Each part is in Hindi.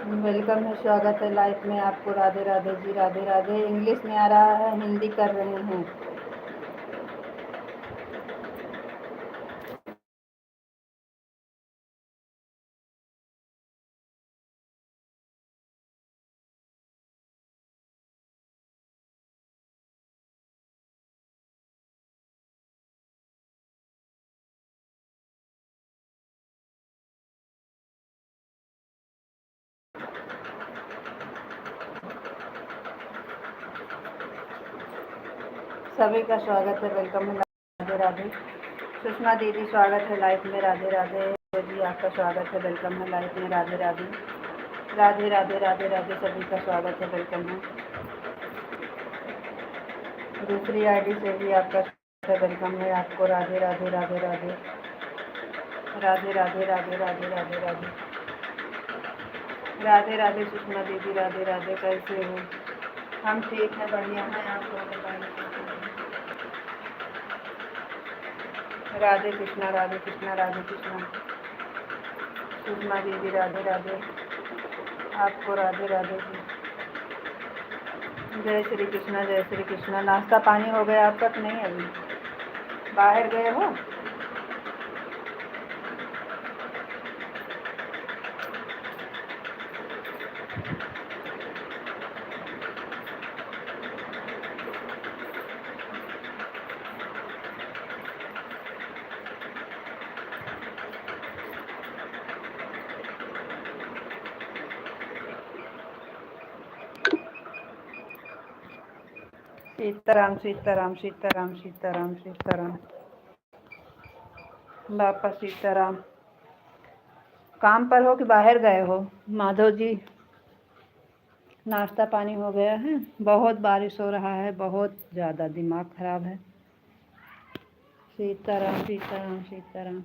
वेलकम है, स्वागत है लाइफ में आपको। राधे राधे जी, राधे राधे। इंग्लिश में आ रहा है, हिंदी कर रहे हैं। सभी का स्वागत है, वेलकम है। राधे राधे। सुषमा दीदी स्वागत है लाइफ में। राधे राधे जी, आपका स्वागत है, वेलकम है लाइफ में। राधे राधे। राधे राधे राधे राधे, सभी का स्वागत है, वेलकम है। दूसरी आईडी से भी आपका स्वागत है, वेलकम है आपको। राधे राधे राधे राधे। राधे राधे राधे राधे राधे राधे। राधे राधे सुषमा दीदी, राधे राधे। कैसे हो? हम ठीक है, बढ़िया है। आप लोग बताइए। राधे कृष्णा, राधे कृष्णा, राधे कृष्णा। सुषमा दीदी, राधे राधे। आपको राधे राधे जी। जय श्री कृष्णा, जय श्री कृष्णा। नाश्ता पानी हो गया आपका कि नहीं? अभी बाहर गए हो? सीताराम सीताराम सीताराम सीताराम सीताराम। बापा सीताराम। काम पर हो कि बाहर गए हो माधव जी? नाश्ता पानी हो गया है? बहुत बारिश हो रहा है, बहुत ज़्यादा दिमाग खराब है। सीताराम सीताराम सीताराम।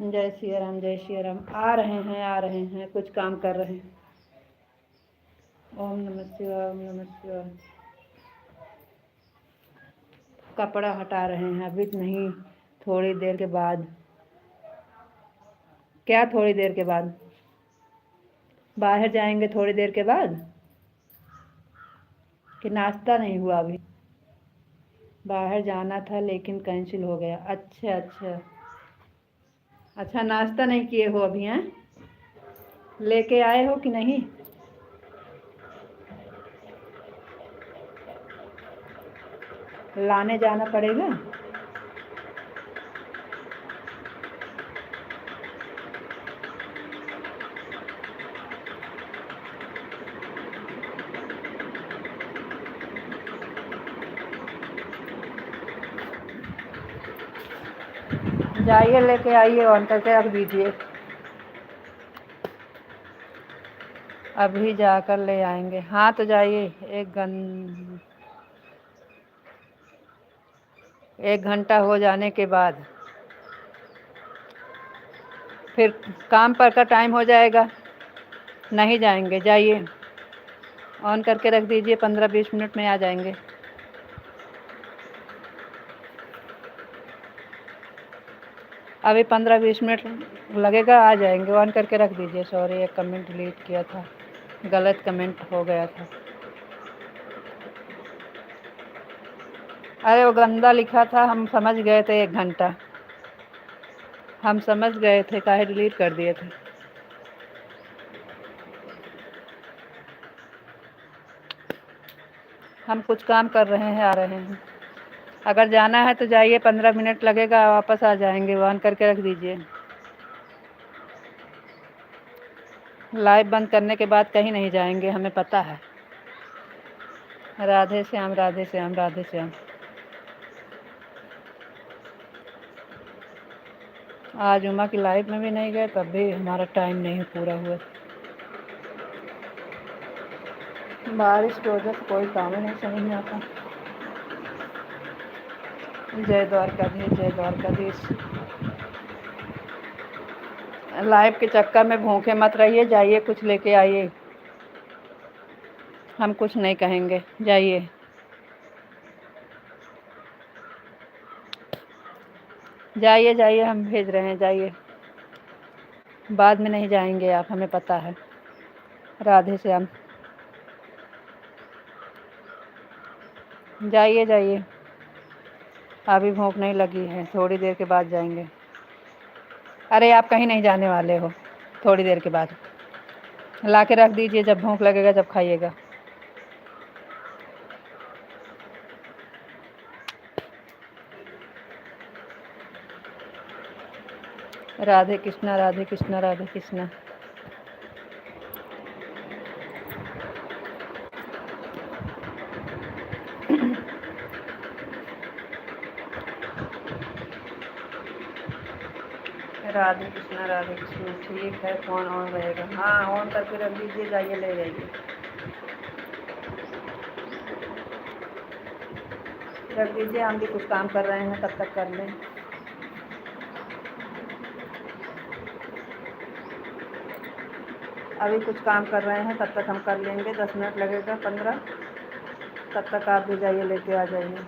जय श्री राम, जय श्री राम। आ रहे हैं, कुछ काम कर रहे हैं। ओम नमः शिवाय, ओम नमः शिवाय। कपड़ा हटा रहे हैं, अभी नहीं, थोड़ी देर के बाद। क्या थोड़ी देर के बाद? बाहर जाएंगे थोड़ी देर के बाद कि नाश्ता नहीं हुआ अभी? बाहर जाना था लेकिन कैंसिल हो गया। अच्छा अच्छा अच्छा। नाश्ता नहीं किए हो अभी? हैं, लेके आए हो कि नहीं? लाने जाना पड़ेगा। जाइए, लेके आइए, ऑन करके रख दीजिए। अभी जाकर ले आएंगे। हाँ तो जाइए। एक घंटा हो जाने के बाद फिर काम पर का टाइम हो जाएगा, नहीं जाएंगे। जाइए, ऑन करके रख दीजिए, 15-20 मिनट में आ जाएंगे। अभी 15-20 मिनट लगेगा, आ जाएंगे। ऑन करके रख दीजिए। सॉरी, एक कमेंट डिलीट किया था, गलत कमेंट हो गया था। अरे वो गंदा लिखा था, हम समझ गए थे। 1 घंटा हम समझ गए थे, काहे डिलीट कर दिए थे। हम कुछ काम कर रहे हैं, आ रहे हैं। अगर जाना है तो जाइए, 15 मिनट लगेगा, वापस आ जाएंगे। ऑन करके रख दीजिए। लाइव बंद करने के बाद कहीं नहीं जाएंगे, हमें पता है। राधे श्याम, राधे श्याम, राधे श्याम। आज उमा की लाइफ में भी नहीं गए, तब भी हमारा टाइम नहीं पूरा हुआ। बारिश की वजह से कोई काम ही नहीं समझ में आता। जय द्वारकाधीश, जय द्वारकाधीश। लाइव के चक्कर में भूखे मत रहिए, जाइए कुछ लेके आइए। हम कुछ नहीं कहेंगे, जाइए। जाइए जाइए, हम भेज रहे हैं, जाइए। बाद में नहीं जाएंगे आप, हमें पता है। राधे श्याम, जाइए जाइए। अभी भूख नहीं लगी है, थोड़ी देर के बाद जाएंगे। अरे आप कहीं नहीं जाने वाले हो, थोड़ी देर के बाद ला के रख दीजिए, जब भूख लगेगा जब खाइएगा। राधे कृष्णा राधे कृष्णा राधे कृष्णा। राधे कृष्णा, ठीक है, फ़ोन ऑन रहेगा। हाँ, ऑन करके रख दीजिए, जाइए ले जाइए। रख दीजिए, हम भी कुछ काम कर रहे हैं, तब तक कर लें। अभी कुछ काम कर रहे हैं, तब तक हम कर लेंगे, 10 मिनट लगेगा, 15। तब तक आप भी जाइए, लेके आ जाइए।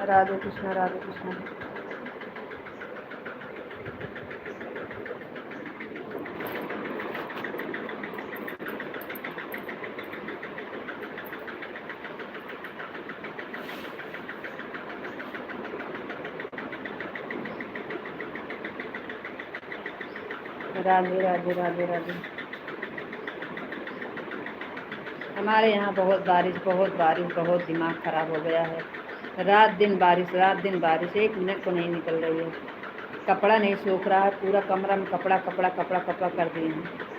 राधे कृष्णा राधे कृष्णा। राधे राधे राधे राधे। हमारे यहाँ बहुत बारिश, बहुत बारिश, बहुत दिमाग ख़राब हो गया है। रात दिन बारिश, रात दिन बारिश, 1 मिनट को नहीं निकल रही है। कपड़ा नहीं सूख रहा है, पूरा कमरा में कपड़ा कपड़ा कपड़ा कपड़ा कर दिए हैं।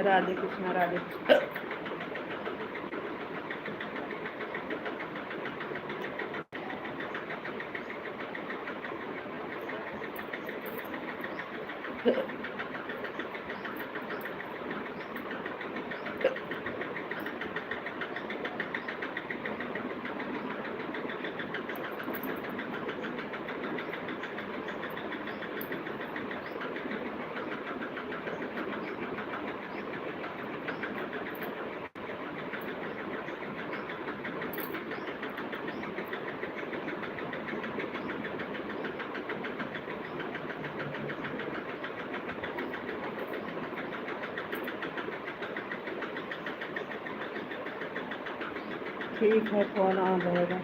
राधे कृष्णा राधे कृष्णा। ठीक है, फ़ोन ऑन रहेगा।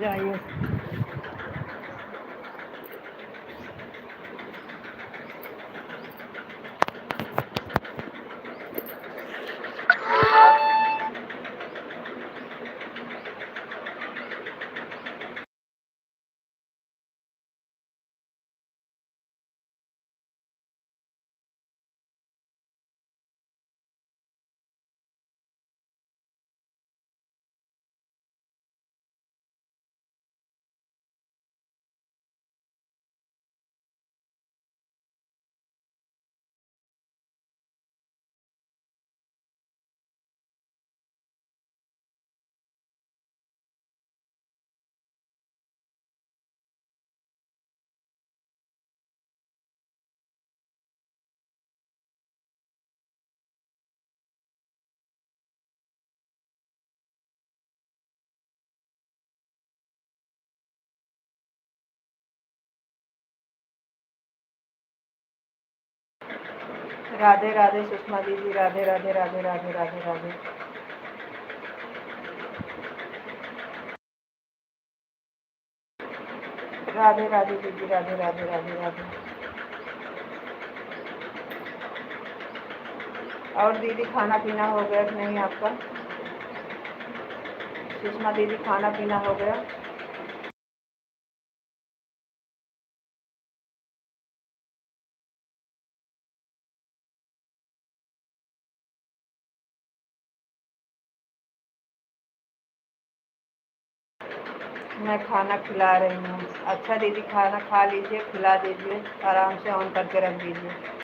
जाइए। राधे राधे सुषमा दीदी, राधे राधे राधे राधे राधे राधे। राधे राधे दीदी, राधे राधे राधे राधे। और दीदी खाना पीना हो गया कि नहीं आपका? सुषमा दीदी खाना पीना हो गया? मैं खाना खिला रही हूँ। अच्छा दीदी खाना खा लीजिए, खिला दीजिए, आराम से ऑन करके रख दीजिए।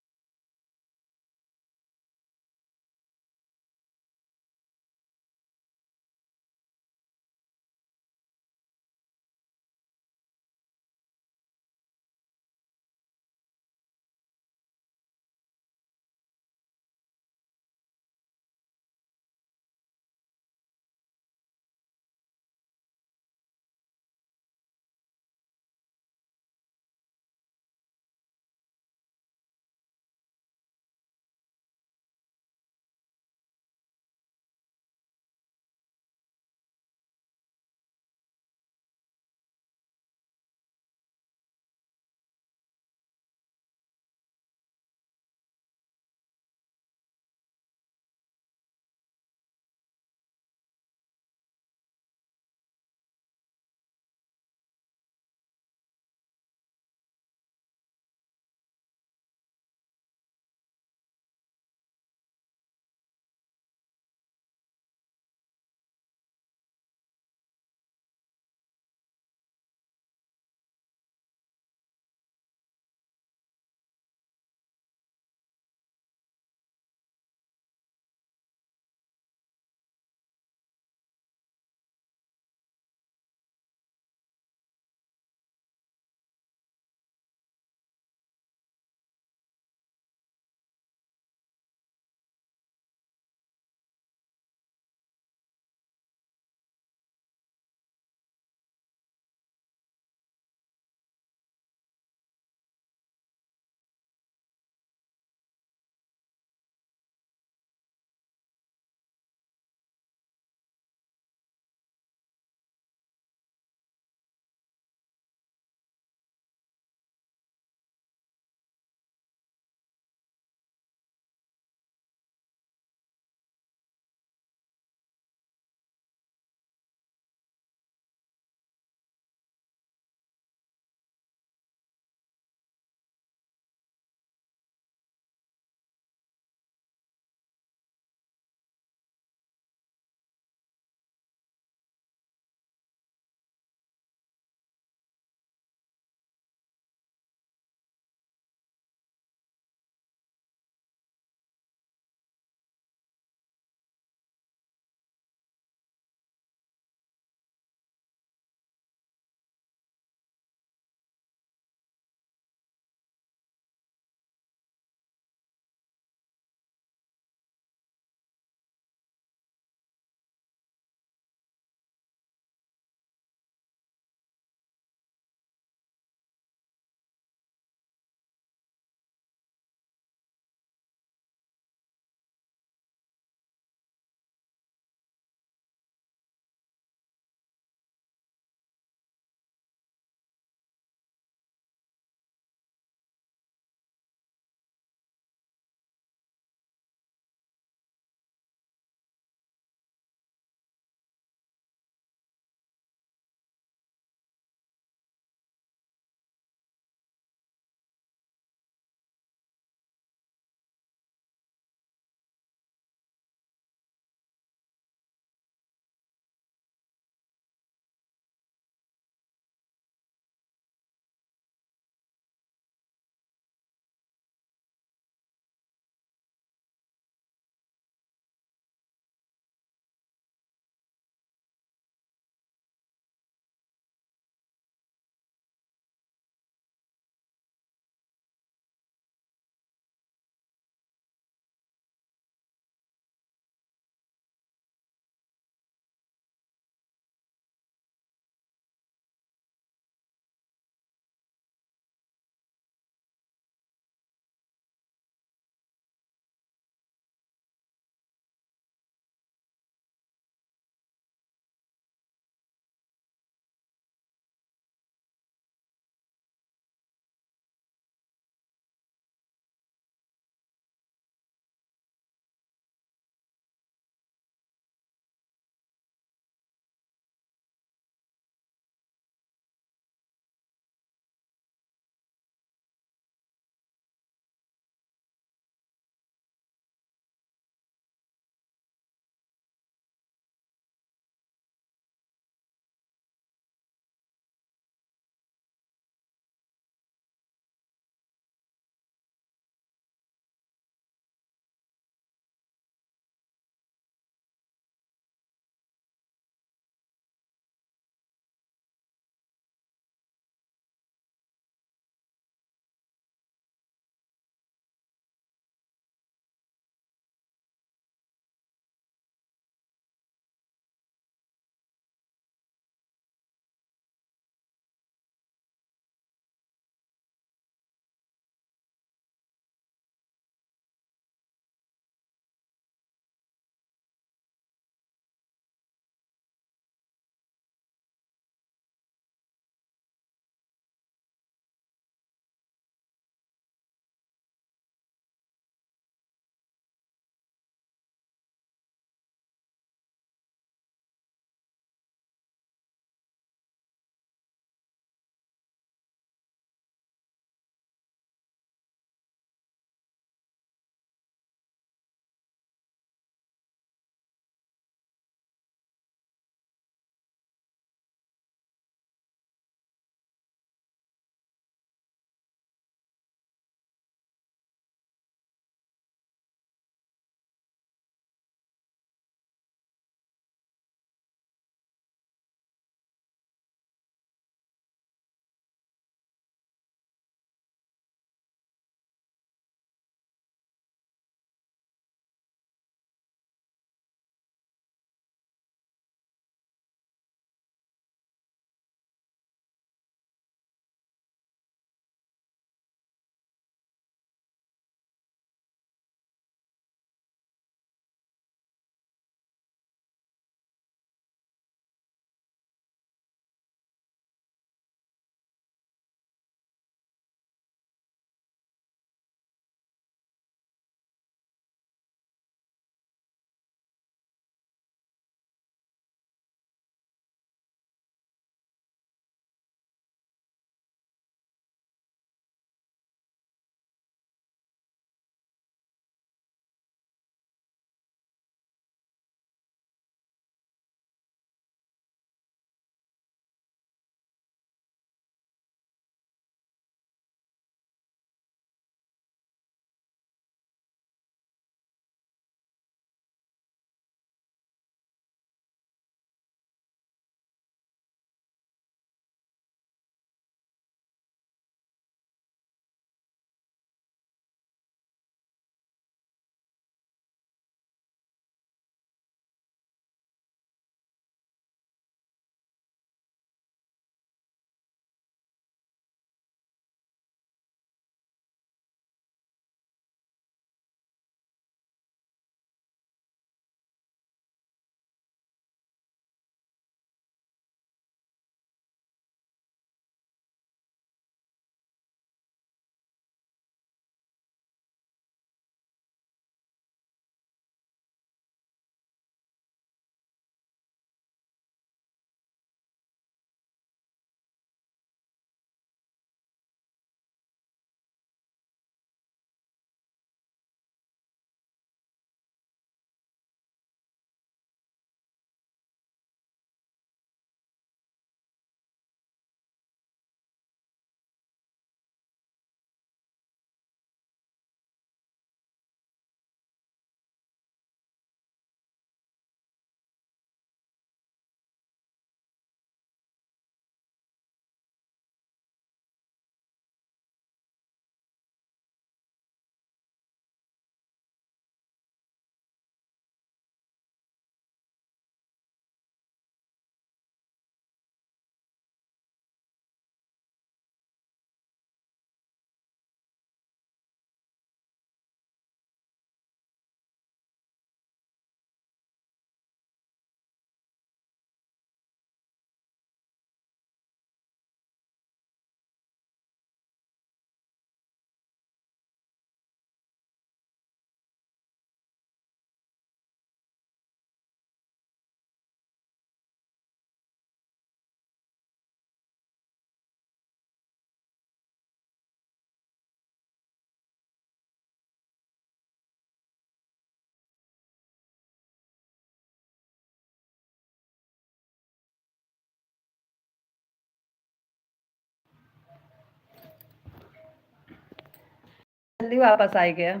जल्दी वापस आ गया।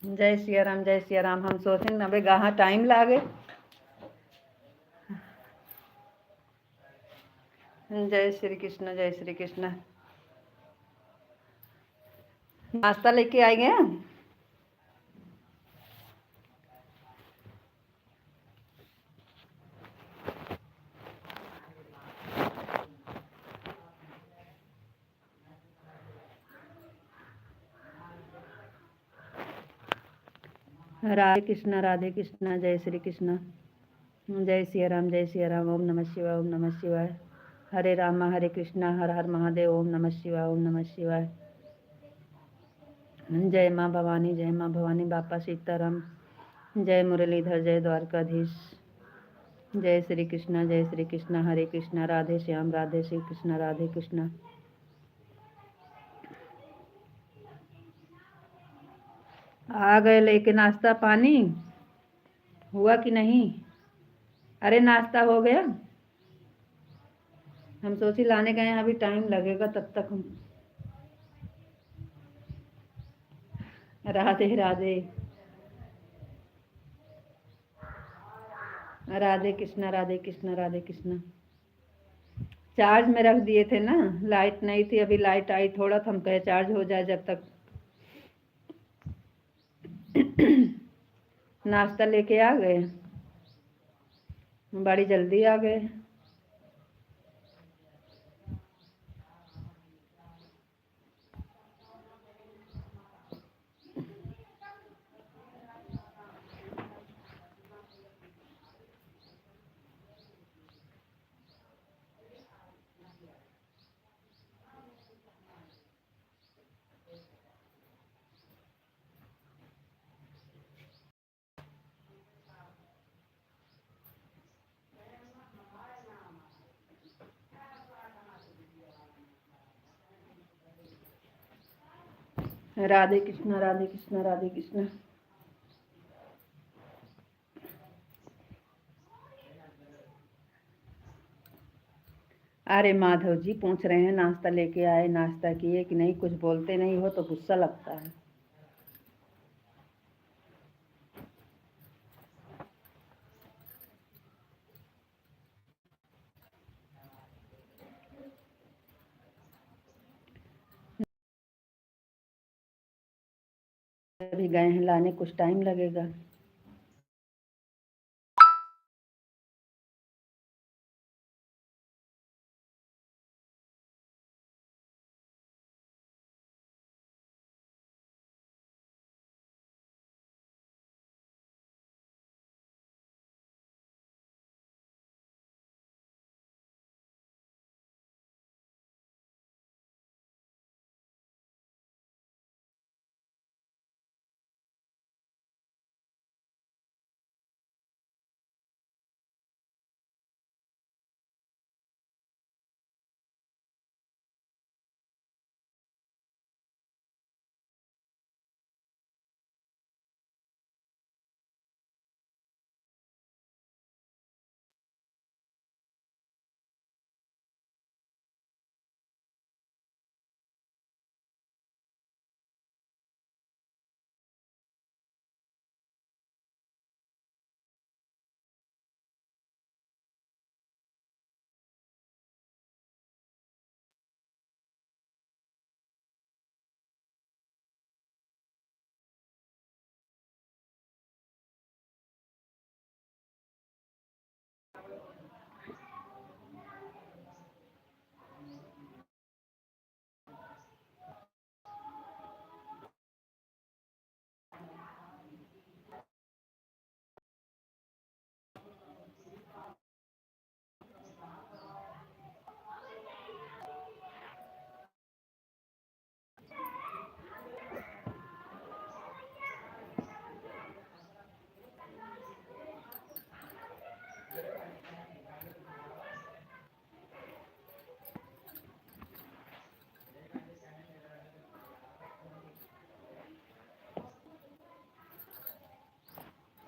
जय सिया राम, जय सिया राम। हम सोचें अबे कहाँ टाइम लागे। जय श्री कृष्ण, जय श्री कृष्ण। नाश्ता लेके आए गए। राधे कृष्ण, राधे कृष्ण, जय श्री कृष्ण। जय सिया राम, जय सिया राम। ओम नमः शिवाय, ओम नमः शिवाय। हरे राम हरे कृष्णा, हर हर महादेव। ओम नमः शिवाय, ओम नमः शिवाय। जय माँ भवानी, जय माँ भवानी। बापा सीताराम। जय मुरलीधर, जय द्वारकाधीश। जय श्री कृष्ण, जय श्री कृष्ण। हरे कृष्णा, राधे श्याम, राधे श्री कृष्ण, राधे कृष्णा। आ गए लेके नाश्ता पानी हुआ कि नहीं? अरे नाश्ता हो गया। हम सोची लाने गए, अभी टाइम लगेगा तब तक हम। राधे राधे, राधे कृष्णा, राधे कृष्णा, राधे कृष्णा। चार्ज में रख दिए थे ना, लाइट नहीं थी। अभी लाइट आई थोड़ा, तो हम कहे चार्ज हो जाए जब तक। नाश्ता लेके आ गए, बड़ी जल्दी आ गए। राधे कृष्णा, राधे कृष्णा, राधे कृष्णा। अरे माधव जी पूछ रहे हैं नाश्ता लेके आए, नाश्ता किए कि नहीं। कुछ बोलते नहीं हो तो गुस्सा लगता है। अभी गए हैं लाने, कुछ टाइम लगेगा।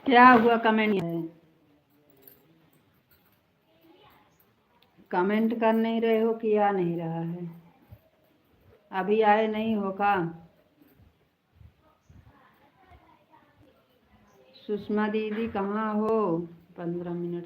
क्या हुआ? कमेंट है, कमेंट कर नहीं रहे हो कि आ नहीं रहा है? अभी आए नहीं हो का? सुषमा दीदी कहाँ हो? 15 मिनट।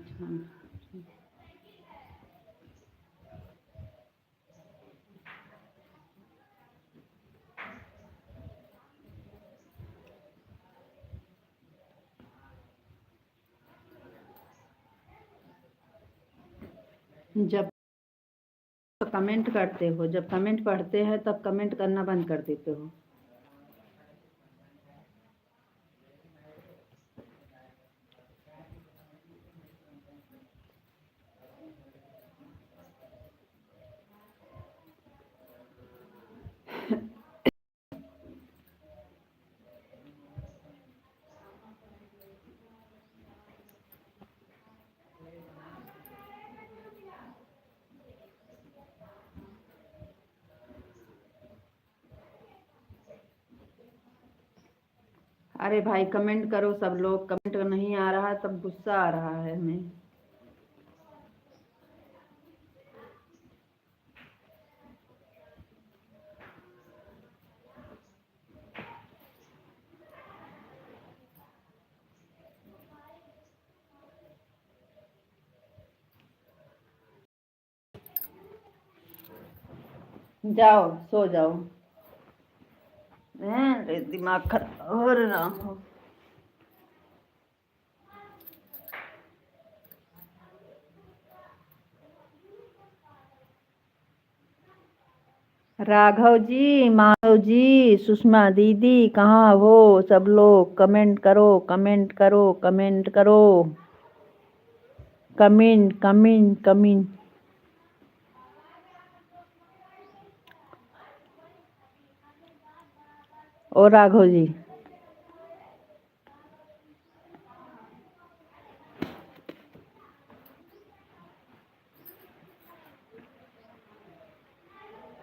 जब कमेंट करते हो, जब कमेंट पढ़ते हैं तब कमेंट करना बंद कर देते हो। अरे भाई कमेंट करो सब लोग, कमेंट नहीं आ रहा तब गुस्सा आ रहा है हमें। जाओ सो जाओ। अरे दिमाग खराब हो रहा हो। राघव जी, माधव जी, सुषमा दीदी कहाँ हो? सब लोग कमेंट करो, कमेंट करो, कमेंट करो। Comment comment comment. ओ राघव जी,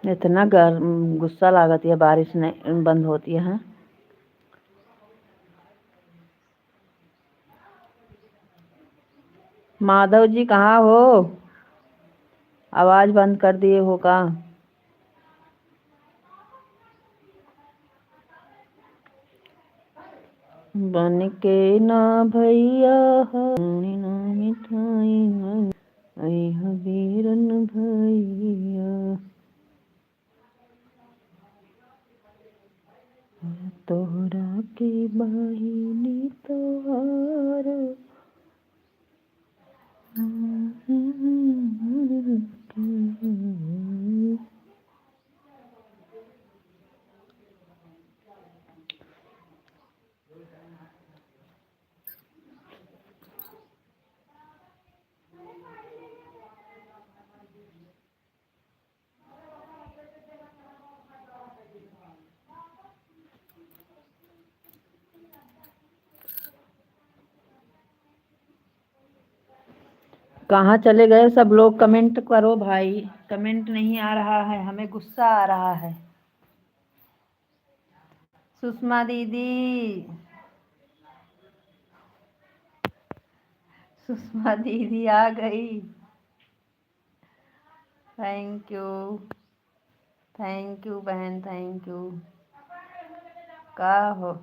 इतना गुस्सा लागत है, बारिश नहीं बंद होती है। माधव जी कहाँ हो? आवाज बंद कर दिए हो का? बन के ना भैया ना मिठाई आई हबीरन भैया तोहरा के बहिनी तोहार। कहाँ चले गए सब लोग? कमेंट करो भाई, कमेंट नहीं आ रहा है, हमें गुस्सा आ रहा है। सुषमा दीदी, सुषमा दीदी आ गई। थैंक यू, थैंक यू बहन, थैंक यू। का हो?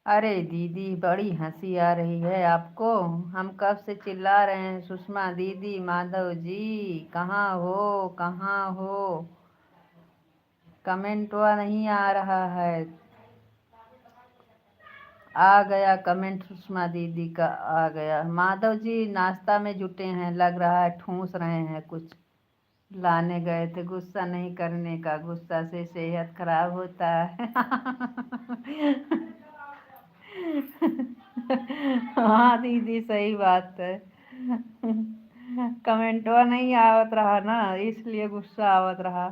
अरे दीदी बड़ी हंसी आ रही है आपको, हम कब से चिल्ला रहे हैं सुषमा दीदी, माधव जी कहाँ हो, कहाँ हो? कमेंट हुआ नहीं आ रहा है। आ गया कमेंट, सुषमा दीदी का आ गया। माधव जी नाश्ता में जुटे हैं, लग रहा है ठूस रहे हैं कुछ, लाने गए थे। गुस्सा नहीं करने का, गुस्सा से सेहत खराब होता है। हाँ दीदी सही बात है। कमेंटवा नहीं आवत रहा ना, इसलिए गुस्सा आवत रहा।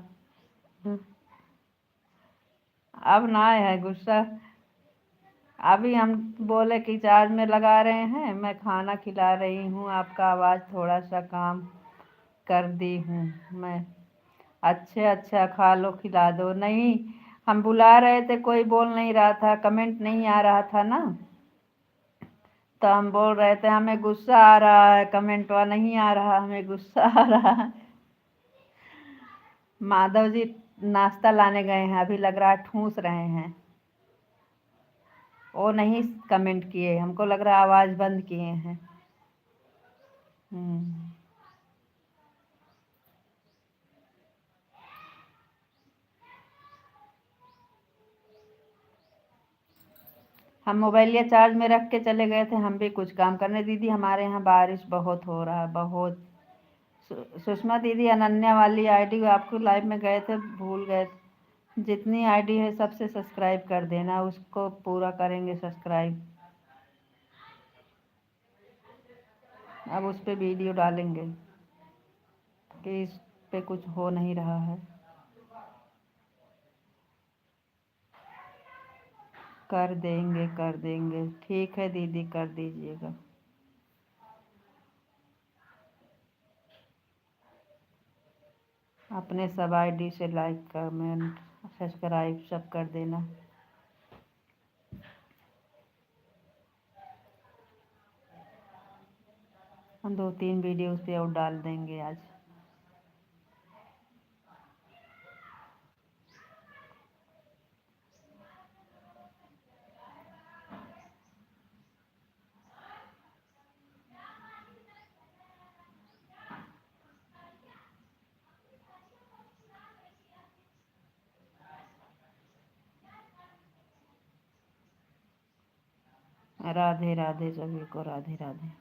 अब ना है गुस्सा। अभी हम बोले कि चार्ज में लगा रहे हैं, मैं खाना खिला रही हूँ, आपका आवाज़ थोड़ा सा काम कर दी हूँ मैं। अच्छा खा लो, खिला दो। नहीं, हम बुला रहे थे, कोई बोल नहीं रहा था, कमेंट नहीं आ रहा था ना, तो हम बोल रहे थे हमें गुस्सा आ रहा है, कमेंट नहीं आ रहा, हमें गुस्सा आ रहा है। माधव जी नाश्ता लाने गए हैं, अभी लग रहा है ठूस रहे हैं। वो नहीं कमेंट किए, हमको लग रहा है आवाज़ बंद किए हैं। हम मोबाइल या चार्ज में रख के चले गए थे, हम भी कुछ काम करने। दीदी हमारे यहाँ बारिश बहुत हो रहा है, बहुत। सुषमा दीदी, अनन्या वाली आईडी आपको लाइव में गए थे, भूल गए। जितनी आईडी है सबसे सब्सक्राइब कर देना, उसको पूरा करेंगे सब्सक्राइब। अब उस पर वीडियो डालेंगे कि इस पे कुछ हो नहीं रहा है। कर देंगे, कर देंगे, ठीक है दीदी, कर दीजिएगा। अपने सब आईडी से लाइक, कमेंट, सब्सक्राइब सब कर देना। हम 2-3 वीडियो उस पर और डाल देंगे आज। राधे राधे सभी को, राधे राधे।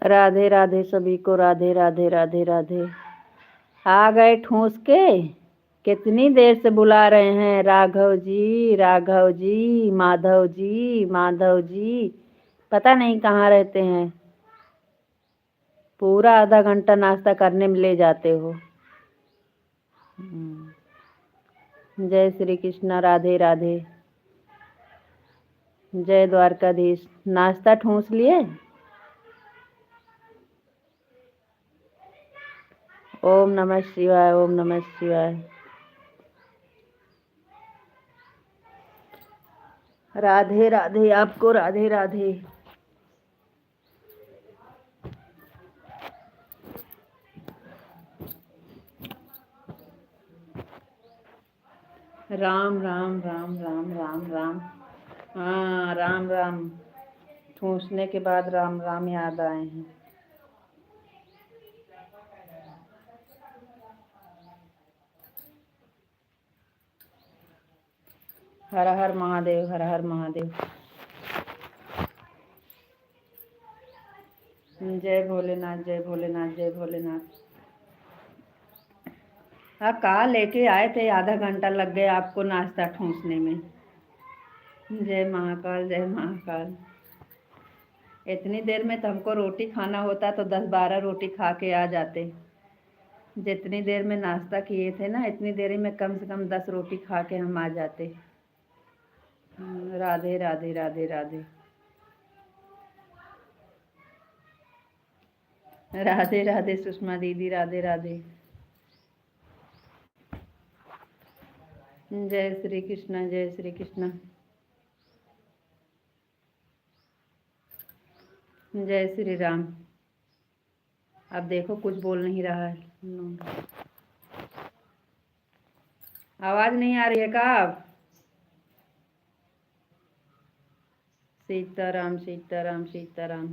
राधे राधे सभी को, राधे राधे, राधे राधे। आ गए ठूस के। कितनी देर से बुला रहे हैं, राघव जी, राघव जी, माधव जी, माधव जी। पता नहीं कहाँ रहते हैं। पूरा आधा घंटा नाश्ता करने में ले जाते हो। जय श्री कृष्ण, राधे राधे। जय द्वारकाधीश। नाश्ता ठूस लिए? ओम नमः शिवाय, ओम नमः शिवाय। राधे राधे आपको, राधे राधे। राम राम राम राम राम राम। हाँ, राम राम। ठूसने के बाद राम राम याद आए हैं। हर हर महादेव, हर हर महादेव। जय भोलेनाथ, जय भोलेनाथ, जय भोलेनाथ। हाँ, कहाँ लेके आए थे, आधा घंटा लग गया आपको नाश्ता ठूसने में। जय महाकाल, जय महाकाल। इतनी देर में तो हमको रोटी खाना होता तो 10-12 रोटी खा के आ जाते। जितनी देर में नाश्ता किए थे ना, इतनी देर में कम से कम 10 रोटी खा के हम आ जाते। राधे राधे, राधे राधे। राधे राधे सुषमा दीदी, राधे राधे। जय श्री कृष्ण, जय श्री कृष्ण। जय श्री राम। अब देखो कुछ बोल नहीं रहा है। आवाज नहीं आ रही है क्या? सीताराम, सीताराम, सीताराम।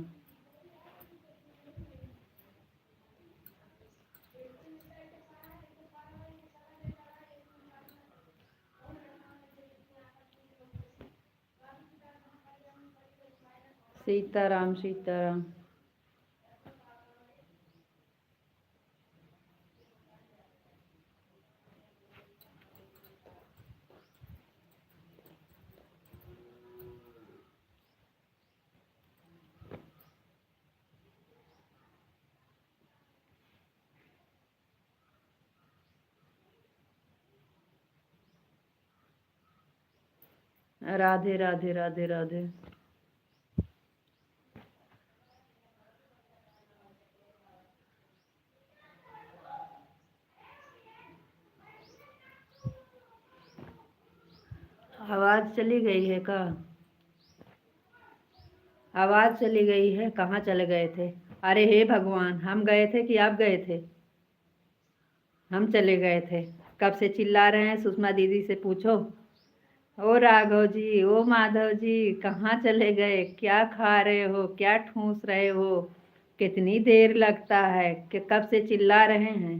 सीताराम सीताराम। राधे राधे राधे राधे। आवाज़ चली गई है का? आवाज़ चली गई है, कहाँ चले गए थे? अरे हे भगवान, हम गए थे कि आप गए थे? हम चले गए थे। कब से चिल्ला रहे हैं, सुषमा दीदी से पूछो। ओ राघव जी, ओ माधव जी, कहाँ चले गए? क्या खा रहे हो, क्या ठूस रहे हो? कितनी देर लगता है कि कब से चिल्ला रहे हैं।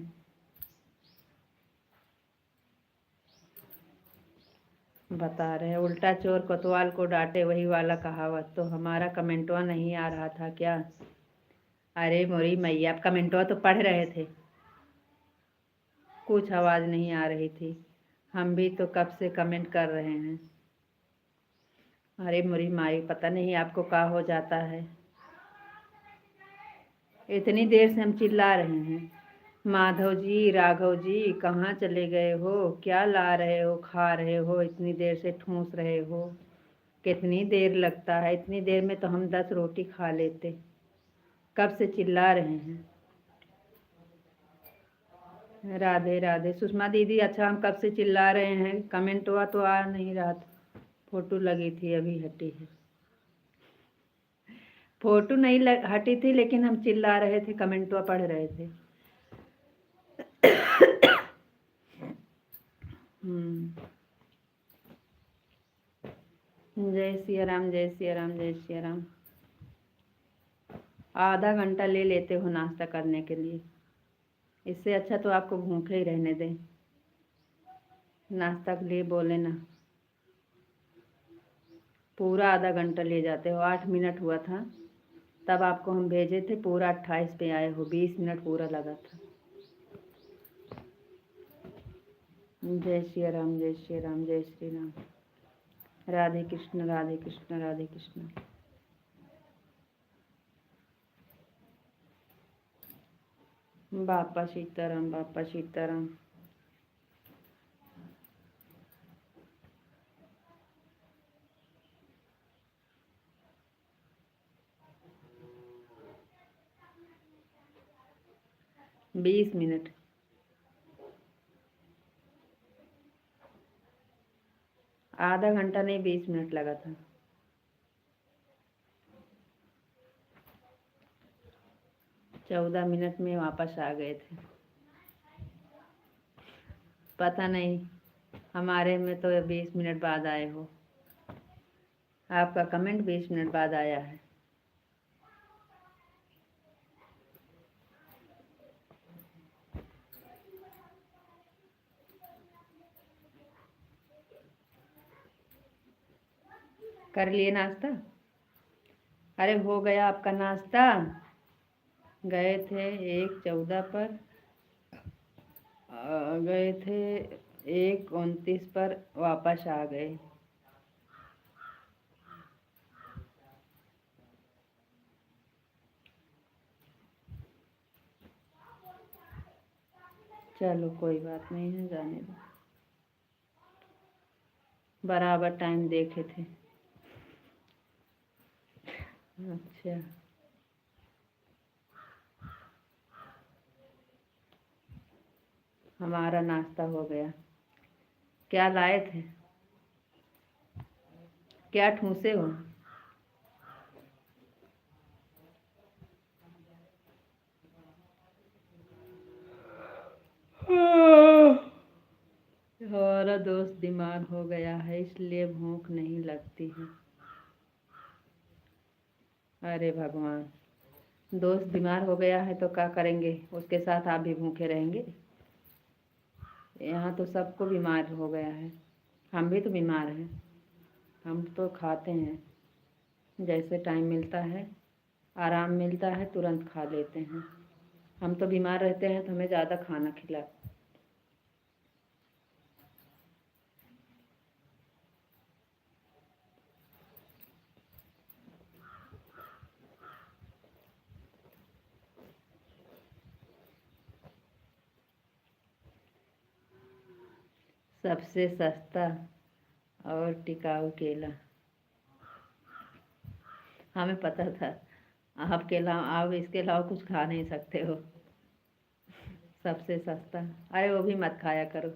बता रहे हैं उल्टा चोर कोतवाल को डांटे, वही वाला कहावत। तो हमारा कमेंटवा नहीं आ रहा था क्या? अरे मोरी मैया, आप कमेंटवा तो पढ़ रहे थे, कुछ आवाज़ नहीं आ रही थी। हम भी तो कब से कमेंट कर रहे हैं। अरे मोरी माई, पता नहीं आपको क्या हो जाता है। इतनी देर से हम चिल्ला रहे हैं। माधव जी, राघव जी, कहाँ चले गए हो? क्या ला रहे हो, खा रहे हो, इतनी देर से ठूस रहे हो? कितनी देर लगता है? इतनी देर में तो हम 10 रोटी खा लेते। कब से चिल्ला रहे हैं। राधे राधे सुषमा दीदी। अच्छा, हम कब से चिल्ला रहे हैं? कमेंट हुआ तो आ नहीं रहा था। फोटो लगी थी, अभी हटी है। फोटो नहीं हटी थी, लेकिन हम चिल्ला रहे थे, कमेंट हुआ पढ़ रहे थे। जय सिया राम, जय सिया राम, जय सिया राम। आधा घंटा ले लेते हो नाश्ता करने के लिए, इससे अच्छा तो आपको भूखे ही रहने दें। नाश्ता के लिए बोले ना, पूरा आधा घंटा ले जाते हो। 8 मिनट हुआ था तब आपको हम भेजे थे, पूरा 28 पे आए हो। 20 मिनट पूरा लगा था। जय श्री राम, जय श्री राम, जय श्री राम। राधे कृष्ण, राधे कृष्ण, राधे कृष्ण। बापा सीताराम, बापा सीताराम। बीस मिनट। आधा घंटा नहीं, 20 मिनट लगा था। चौदह मिनट में वापस आ गए थे। पता नहीं, हमारे में तो 20 मिनट बाद आए हो। आपका कमेंट 20 मिनट बाद आया है। कर लिए नाश्ता? अरे हो गया आपका नाश्ता? गए थे 1/14 पर, गए थे 1/29 पर, वापस आ गए। चलो कोई बात नहीं है, जाने दो। बराबर टाइम देखे थे। अच्छा, हमारा नाश्ता हो गया। क्या लाए थे? क्या ठूसे हो? हमारा दोस्त बीमार हो गया है, इसलिए भूख नहीं लगती है। अरे भगवान, दोस्त बीमार हो गया है तो क्या करेंगे? उसके साथ आप भी भूखे रहेंगे? यहाँ तो सबको बीमार हो गया है। हम भी तो बीमार हैं, हम तो खाते हैं। जैसे टाइम मिलता है, आराम मिलता है, तुरंत खा लेते हैं। हम तो बीमार रहते हैं तो हमें ज़्यादा खाना खिला। सबसे सस्ता और टिकाऊ केला। हमें पता था आप के अलावा, आप इसके अलावा कुछ खा नहीं सकते हो। सबसे सस्ता। अरे वो भी मत खाया करो।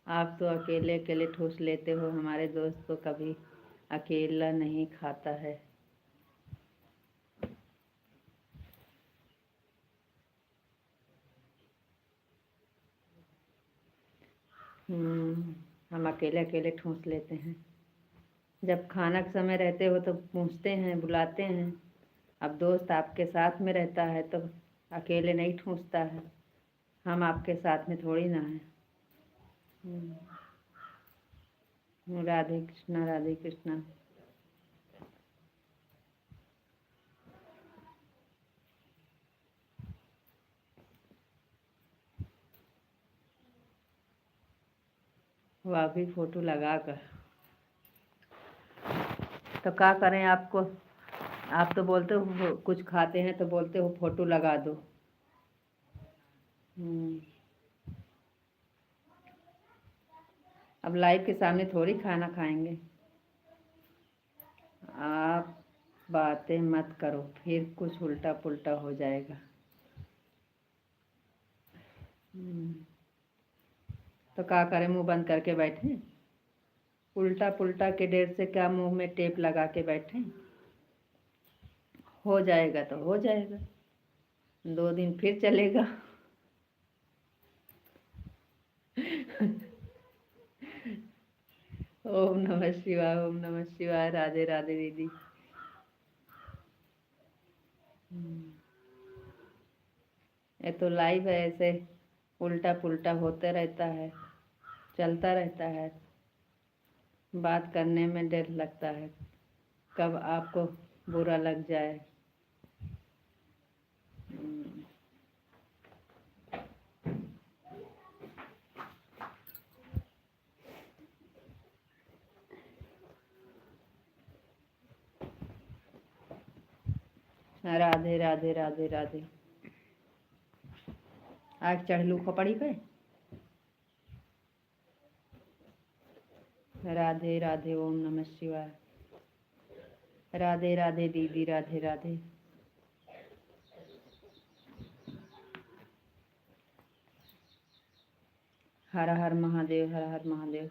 आप तो अकेले अकेले ठूस लेते हो, हमारे दोस्त तो कभी अकेला नहीं खाता है। हम अकेले अकेले ठूस लेते हैं। जब खाना के समय रहते हो तो पूछते हैं, बुलाते हैं। अब दोस्त आपके साथ में रहता है तो अकेले नहीं ठूसता है। हम आपके साथ में थोड़ी ना है। राधे कृष्णा, राधे कृष्णा। वह भी फोटो लगा कर। तो क्या करें आपको? आप तो बोलते हो कुछ खाते हैं तो बोलते हो फोटो लगा दो। अब लाइव के सामने थोड़ी खाना खाएंगे। आप बातें मत करो, फिर कुछ उल्टा पुल्टा हो जाएगा। तो क्या करें, मुंह बंद करके बैठे? उल्टा पुल्टा के डर से क्या मुंह में टेप लगा के बैठे? हो जाएगा तो हो जाएगा, 2 दिन फिर चलेगा। ओम नमः शिवाय, ओम नमः शिवाय। राधे राधे दीदी। ये तो लाइव है, ऐसे उल्टा पुल्टा होते रहता है, चलता रहता है। बात करने में डर लगता है, कब आपको बुरा लग जाए। राधे राधे राधे राधे। आज चढ़लू खोपड़ी पे। राधे राधे, ओम नमः शिवाय। राधे राधे दीदी, राधे राधे। हर हर महादेव, हर हर महादेव।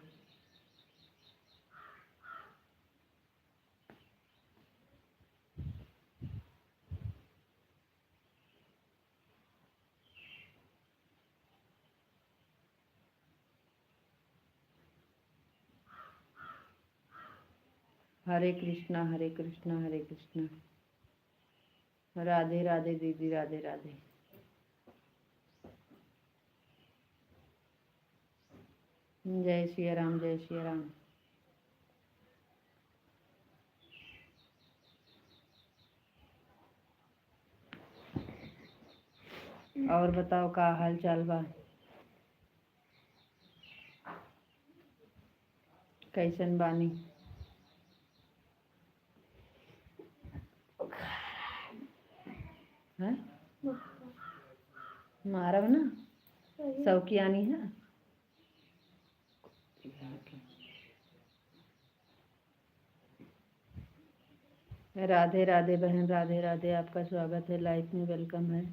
हरे कृष्णा, हरे कृष्णा, हरे कृष्णा। राधे राधे दीदी, राधे राधे। जय श्री राम, जय श्री राम। और बताओ का हाल चाल बा? कैसन बानी? है मारब ना, सौकियानी है। राधे राधे बहन, राधे राधे। आपका स्वागत है, लाइफ में वेलकम है।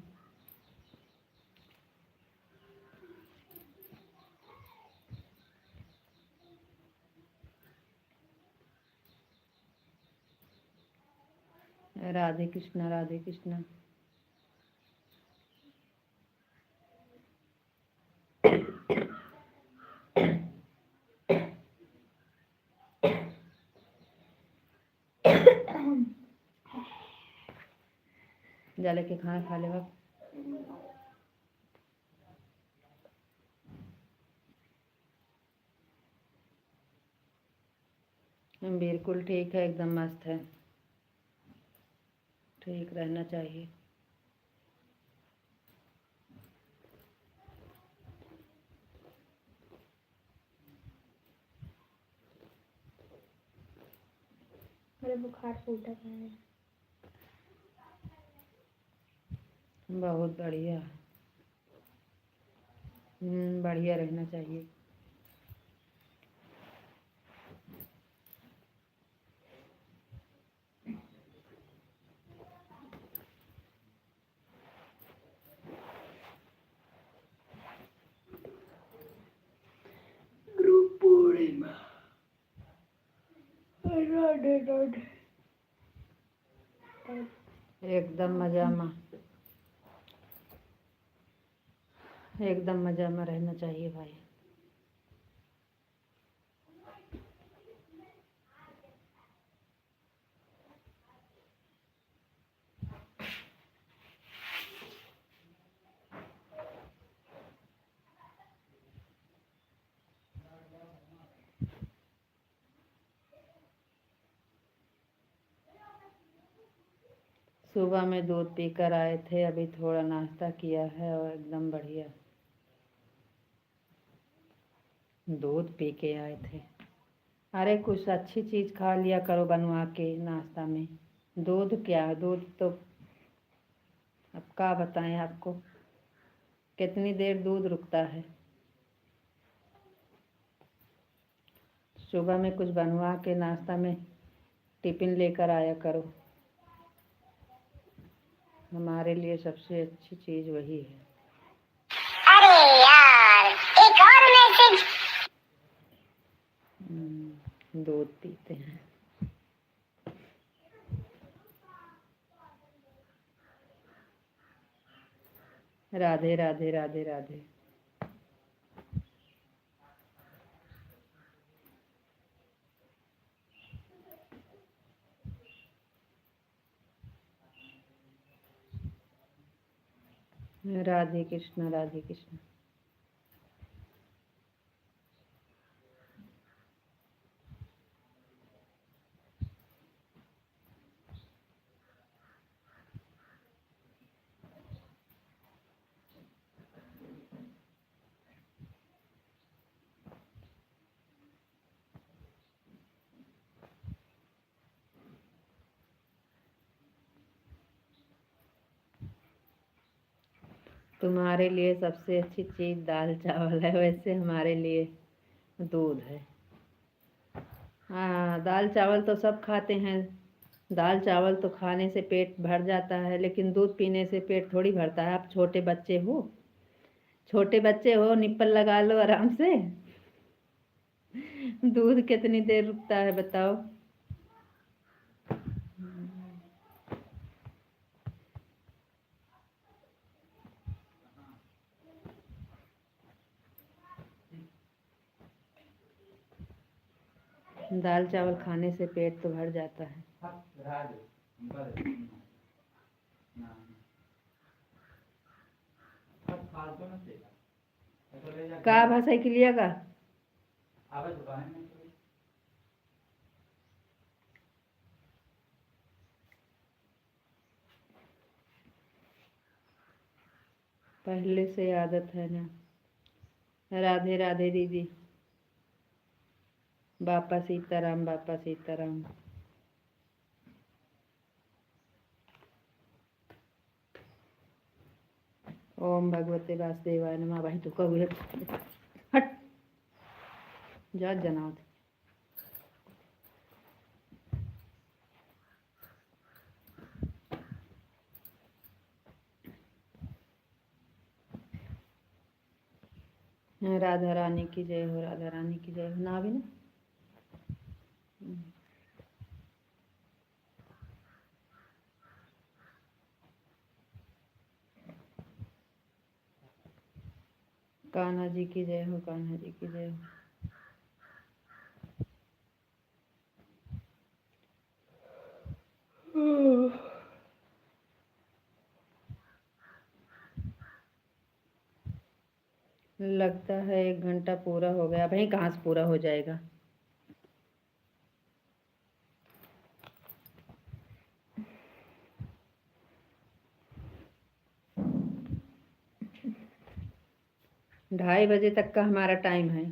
राधे कृष्णा, राधे कृष्णा। जा लेके खाना खा ले वक्त। बिल्कुल ठीक है, एकदम मस्त है। ठीक रहना चाहिए। मेरे बुखार फूटा है। बहुत बढ़िया। बढ़िया रहना चाहिए। गुरु पूर्णिमा। राधे राधे। एकदम मजा में, एकदम मजा में रहना चाहिए भाई। सुबह में दूध पीकर आए थे, अभी थोड़ा नाश्ता किया है और एकदम बढ़िया। दूध पी के आए थे। अरे कुछ अच्छी चीज़ खा लिया करो बनवा के नाश्ता में। दूध क्या, दूध तो अब क्या बताएं आपको, कितनी देर दूध रुकता है। सुबह में कुछ बनवा के नाश्ता में टिफ़िन लेकर आया करो। हमारे लिए सबसे अच्छी चीज़ वही है। अरे यार, एक और मैसेज। दूध पीते हैं। राधे राधे राधे राधे। राधे कृष्ण राधे कृष्ण। तुम्हारे लिए सबसे अच्छी चीज़ दाल चावल है, वैसे हमारे लिए दूध है। हाँ, दाल चावल तो सब खाते हैं। दाल चावल तो खाने से पेट भर जाता है, लेकिन दूध पीने से पेट थोड़ी भरता है। आप छोटे बच्चे हो, छोटे बच्चे हो, निप्पल लगा लो आराम से। दूध कितनी देर रुकता है बताओ। दाल चावल खाने से पेट तो भर जाता है। का भाषा के लिए का पहले से आदत है ना। राधे राधे दीदी। बापा सीताराम, बापा सीताराम। ओम भगवते वासुदेवाय नमः। भाई तू कब हट जा जनाब। राधा रानी की जय हो, राधा रानी की जय हो। ना भी ना कान्हा जी की जय हो, कान्हा जी की जय हो। लगता है 1 घंटा पूरा हो गया। भाई कहाँ से पूरा हो जाएगा। 2:30 बजे तक का हमारा टाइम है।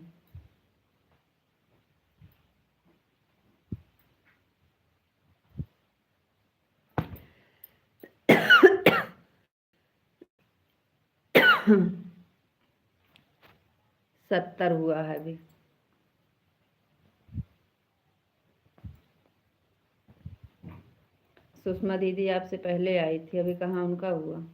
हम्म, 70 हुआ है अभी। सुषमा दीदी आपसे पहले आई थी, अभी कहाँ उनका हुआ।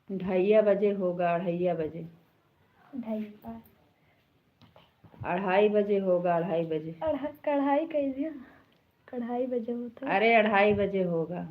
ढाइया बजे होगा, 2:30 बजे। 2:30 बजे होगा, 2:30 बजे। कढ़ाई कैसे 2:30 बजे होता है? अरे 2:30 बजे होगा।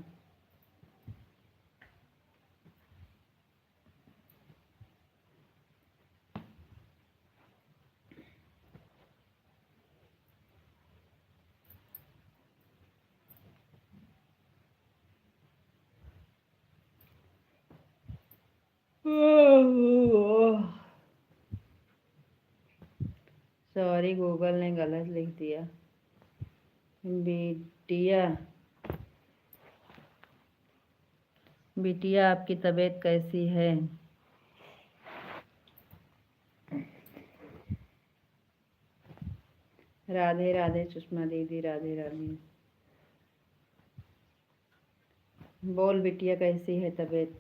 सॉरी, गूगल ने गलत लिख दिया। बिटिया बिटिया आपकी तबीयत कैसी है? राधे राधे सुषमा दीदी, राधे राधे। बोल बिटिया, कैसी है तबीयत?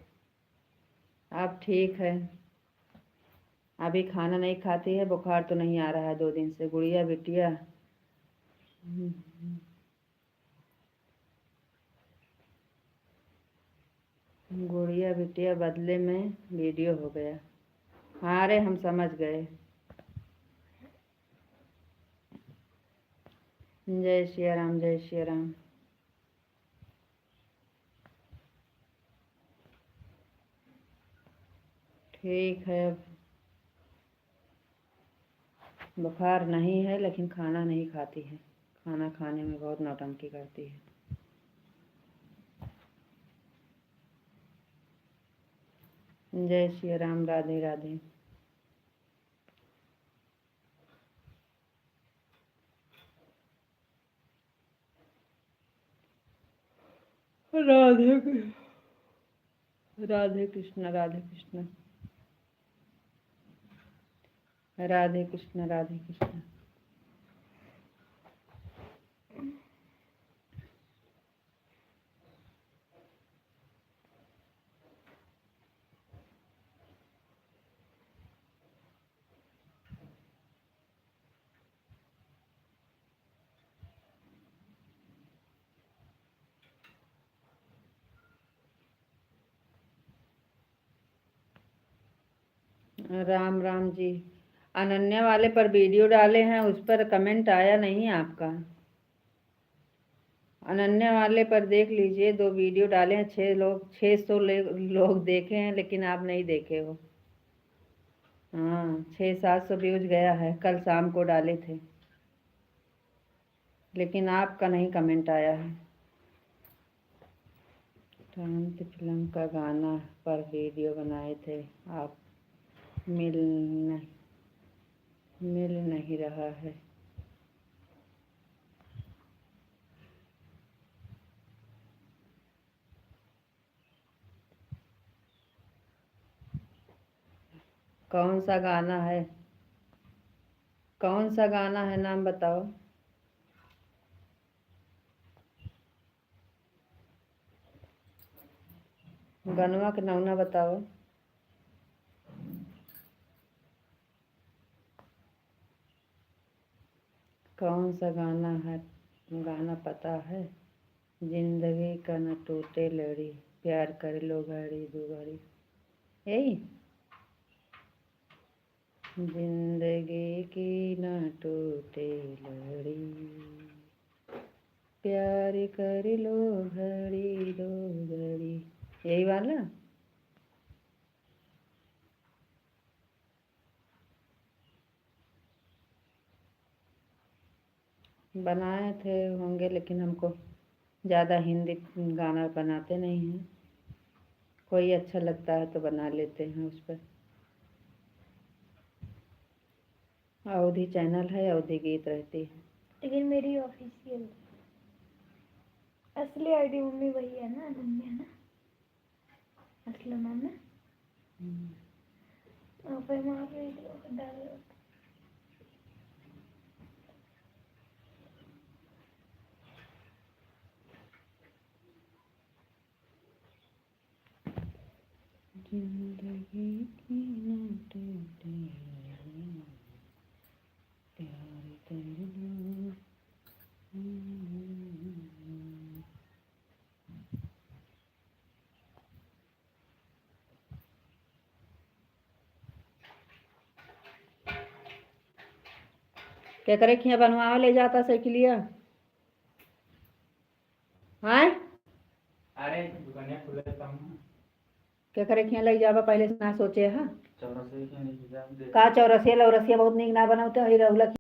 आप ठीक है? अभी खाना नहीं खाती है? बुखार तो नहीं आ रहा है 2 दिन से? गुड़िया बिटिया गुड़िया बिटिया बदले में वीडियो हो गया। हाँ रे, हम समझ गए। जय श्री राम, जय श्री राम। ठीक है, अब बुखार नहीं है लेकिन खाना नहीं खाती है। खाना खाने में बहुत नौटंकी करती है। जय श्री राम, राधे राधे। राधे राधे कृष्ण, राधे कृष्ण, राधे कृष्ण, राधे कृष्ण। राम राम जी। अनन्या वाले पर वीडियो डाले हैं, उस पर कमेंट आया नहीं आपका। अनन्या वाले पर देख लीजिए, 2 वीडियो डाले हैं, 600 लोग देखे हैं, लेकिन आप नहीं देखे हो। हाँ, 600-700 व्यूज गया है, कल शाम को डाले थे, लेकिन आपका नहीं कमेंट आया है। शांति फिल्म का गाना पर वीडियो बनाए थे आप, मिल नहीं रहा है। कौन सा गाना है? कौन सा गाना है, नाम बताओ। गनवा के नौना बताओ। कौन सा गाना है? गाना पता है? जिंदगी का न टूटे लड़ी, प्यार कर लो घड़ी दो घड़ी, यही। जिंदगी की न टूटे लड़ी, प्यार कर लो घड़ी दो घड़ी, यही वाला। बनाए थे होंगे, लेकिन हमको ज़्यादा हिंदी गाना बनाते नहीं हैं, कोई अच्छा लगता है तो बना लेते हैं उस पर। अवधि चैनल है, अवधि गीत रहती है। लेकिन मेरी ऑफिशियल असली आईडी मम्मी वही है ना, अनन्या है ना असली नाम है। फिर वहाँ पे वीडियो डाल रहे हो। जिंदगी की ना टूटे प्यार करना। क्या करे खिया बनवा ले जाता साइकिलिया। हाँ अरे दुकानिया खुले कम क्या करे खिया लग जावा पहले से ना सोचे। हाँ चौरसे के नहीं जा दे का चौरसिया लौरसिया बहुत नीक ना बनाते ही रहुला।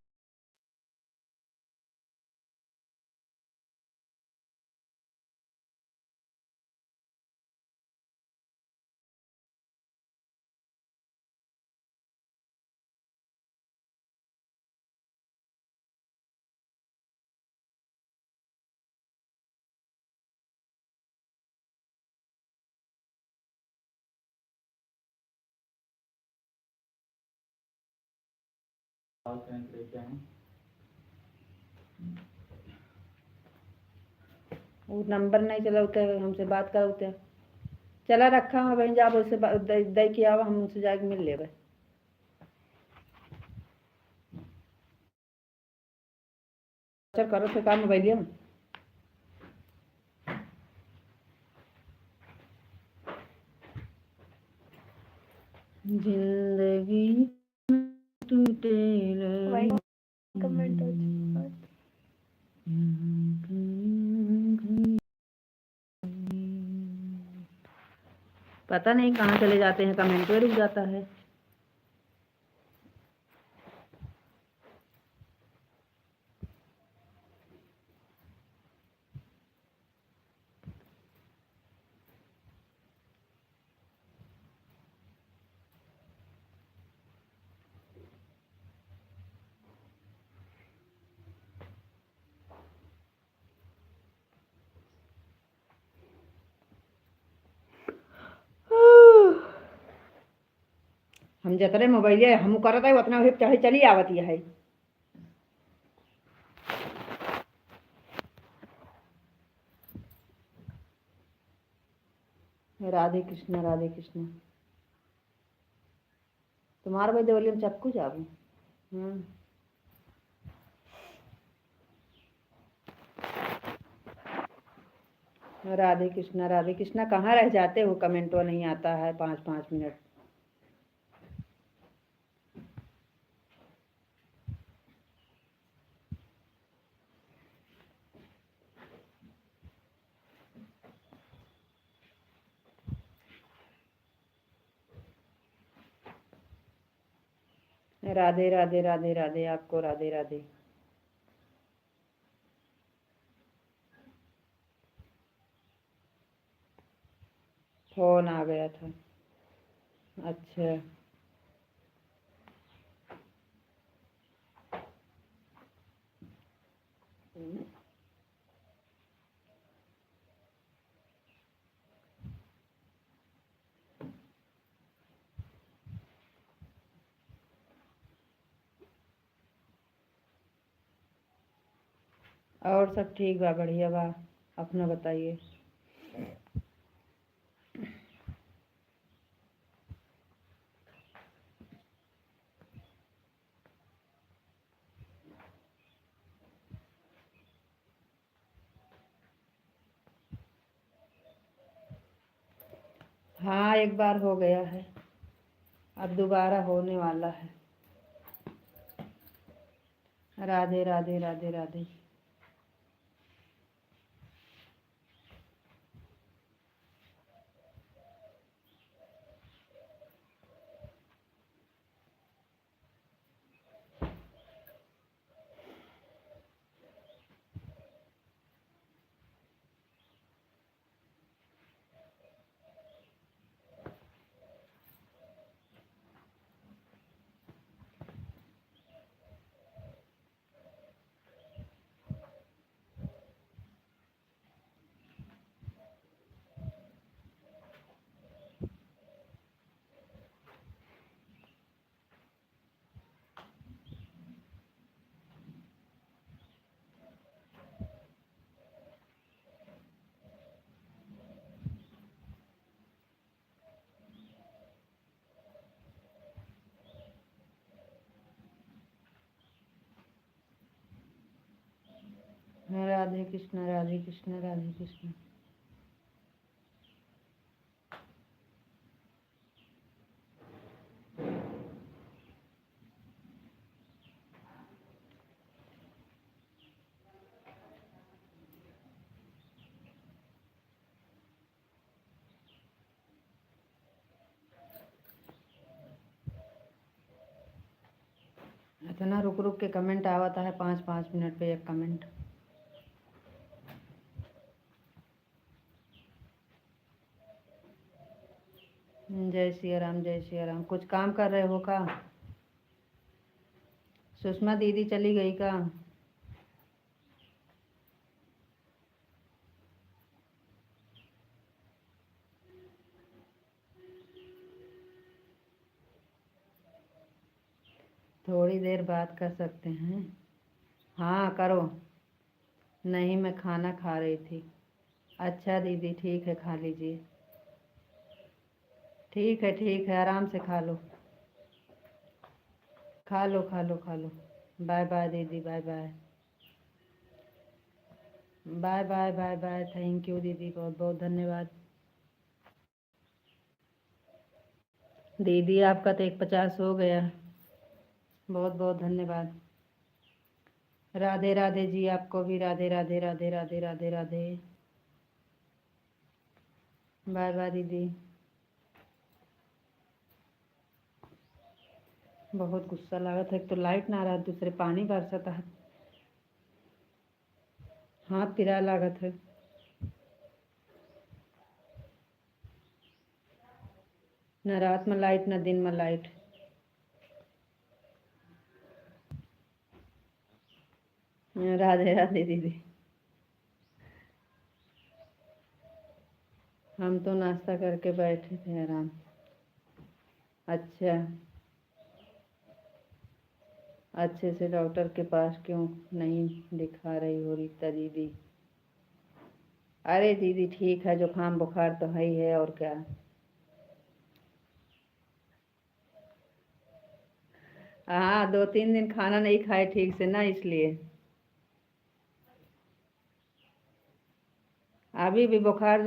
और कहीं लेके आए वो नंबर नहीं चलाते हमसे बात कराते। चला रखा है बहन जाब उससे दे के आवा हम उनसे जाके मिल लेवे। चल करो से काम मोबाइलिया में। जिंदगी टूटे वही कमेंट हो चुका। पता नहीं कहाँ चले जाते हैं कमेंट में रुक जाता है। हम जतरे मोबाइल हम करत है उतना ही चढ़े चली आवत है। राधे कृष्ण राधे कृष्ण। तुम्हारे भाई देवली में चक्कू जाबू। राधे कृष्णा कहाँ रह जाते हो कमेंट तो नहीं आता है 5-5 मिनट। राधे राधे राधे राधे आपको राधे राधे। फोन आ गया था। अच्छा और सब ठीक बा बढ़िया बा। अपना बताइए। हाँ एक बार हो गया है अब दोबारा होने वाला है। राधे राधे राधे राधे। राधे कृष्ण राधे कृष्ण राधे कृष्ण। इतना रुक रुक के कमेंट आवता है, 5-5 मिनट पे एक कमेंट। जय सिया राम जय सिया राम। कुछ काम कर रहे हो का? सुषमा दीदी चली गई का? थोड़ी देर बात कर सकते हैं? हाँ करो। नहीं मैं खाना खा रही थी। अच्छा दीदी ठीक है, खा लीजिए। ठीक है आराम से खा लो, खा लो खा लो खा लो। बाय बाय दीदी, bye bye bye bye bye bye. Thank you दीदी, बहुत बहुत धन्यवाद। दीदी आपका तो 150 हो गया, बहुत बहुत धन्यवाद। राधे राधे जी, आपको भी राधे राधे राधे राधे राधे राधे। बाय बाय दीदी। बहुत गुस्सा लागत है, एक तो लाइट ना रहा, दूसरे पानी बरसता है, हाथ पिरा लागत है। न रात में लाइट न दिन में लाइट। राधे राधे दीदी। हम तो नाश्ता करके बैठे थे आराम। अच्छा, अच्छे से डॉक्टर के पास क्यों नहीं दिखा रही हो रीता दीदी? अरे दीदी ठीक है, जुकाम बुखार तो है ही है, और क्या। हाँ 2-3 दिन खाना नहीं खाए ठीक से ना, इसलिए। अभी भी बुखार,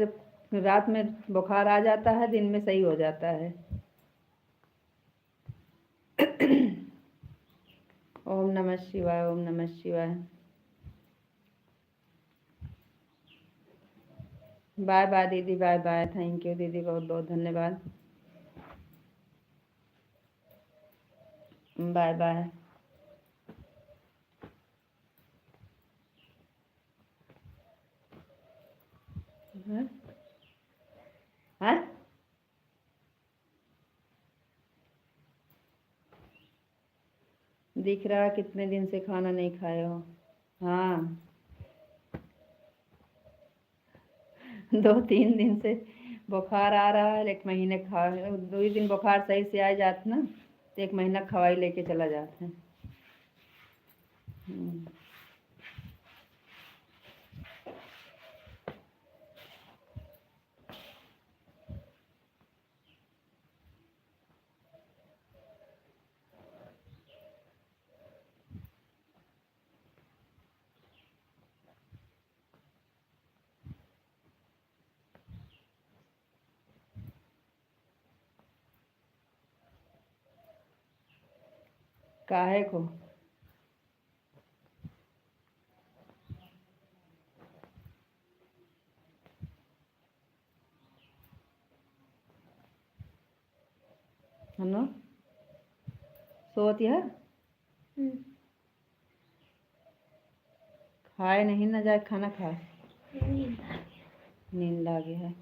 रात में बुखार आ जाता है, दिन में सही हो जाता है। ओम नमः शिवाय, ओम नमः शिवाय। बाय बाय दीदी, बाय बाय। थैंक यू दीदी, बहुत बहुत धन्यवाद। Bye bye. हाँ? हाँ? दिख रहा कितने दिन से खाना नहीं खाए हो। हाँ 2-3 दिन से बुखार आ रहा है, 1 महीने खा 2 ही दिन बुखार सही से आ जाते ना, तो 1 महीना खवाई लेके चला जाते हैं। काहे को? है ना, सोती है, खाए नहीं ना जाए, खाना खाए, नींद आ गया है।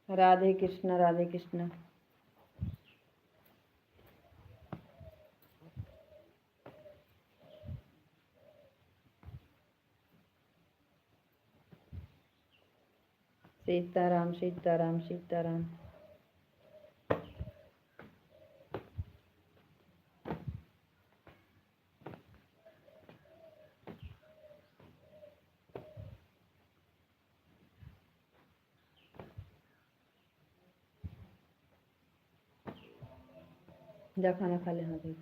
राधे कृष्ण राधे कृष्ण। सीताराम सीताराम सीताराम। जा खाना खा ले। हाँ देख,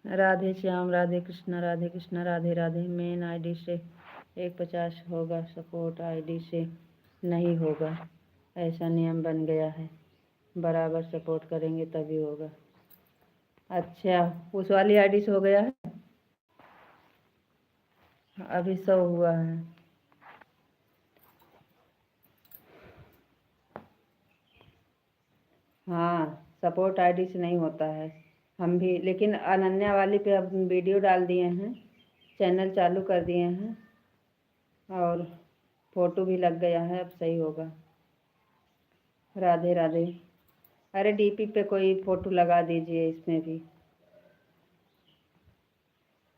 राधे श्याम, राधे कृष्णा, राधे राधे। मेन आईडी से 150 होगा, सपोर्ट आईडी से नहीं होगा, ऐसा नियम बन गया है। बराबर सपोर्ट करेंगे तभी होगा। अच्छा, उस वाली आईडी से हो गया है, अभी 100 हुआ है। हाँ, सपोर्ट आईडी से नहीं होता है। हम भी, लेकिन अनन्या वाली पे अब वीडियो डाल दिए हैं, चैनल चालू कर दिए हैं और फोटो भी लग गया है, अब सही होगा। राधे राधे। अरे डीपी पे कोई फोटो लगा दीजिए इसमें भी।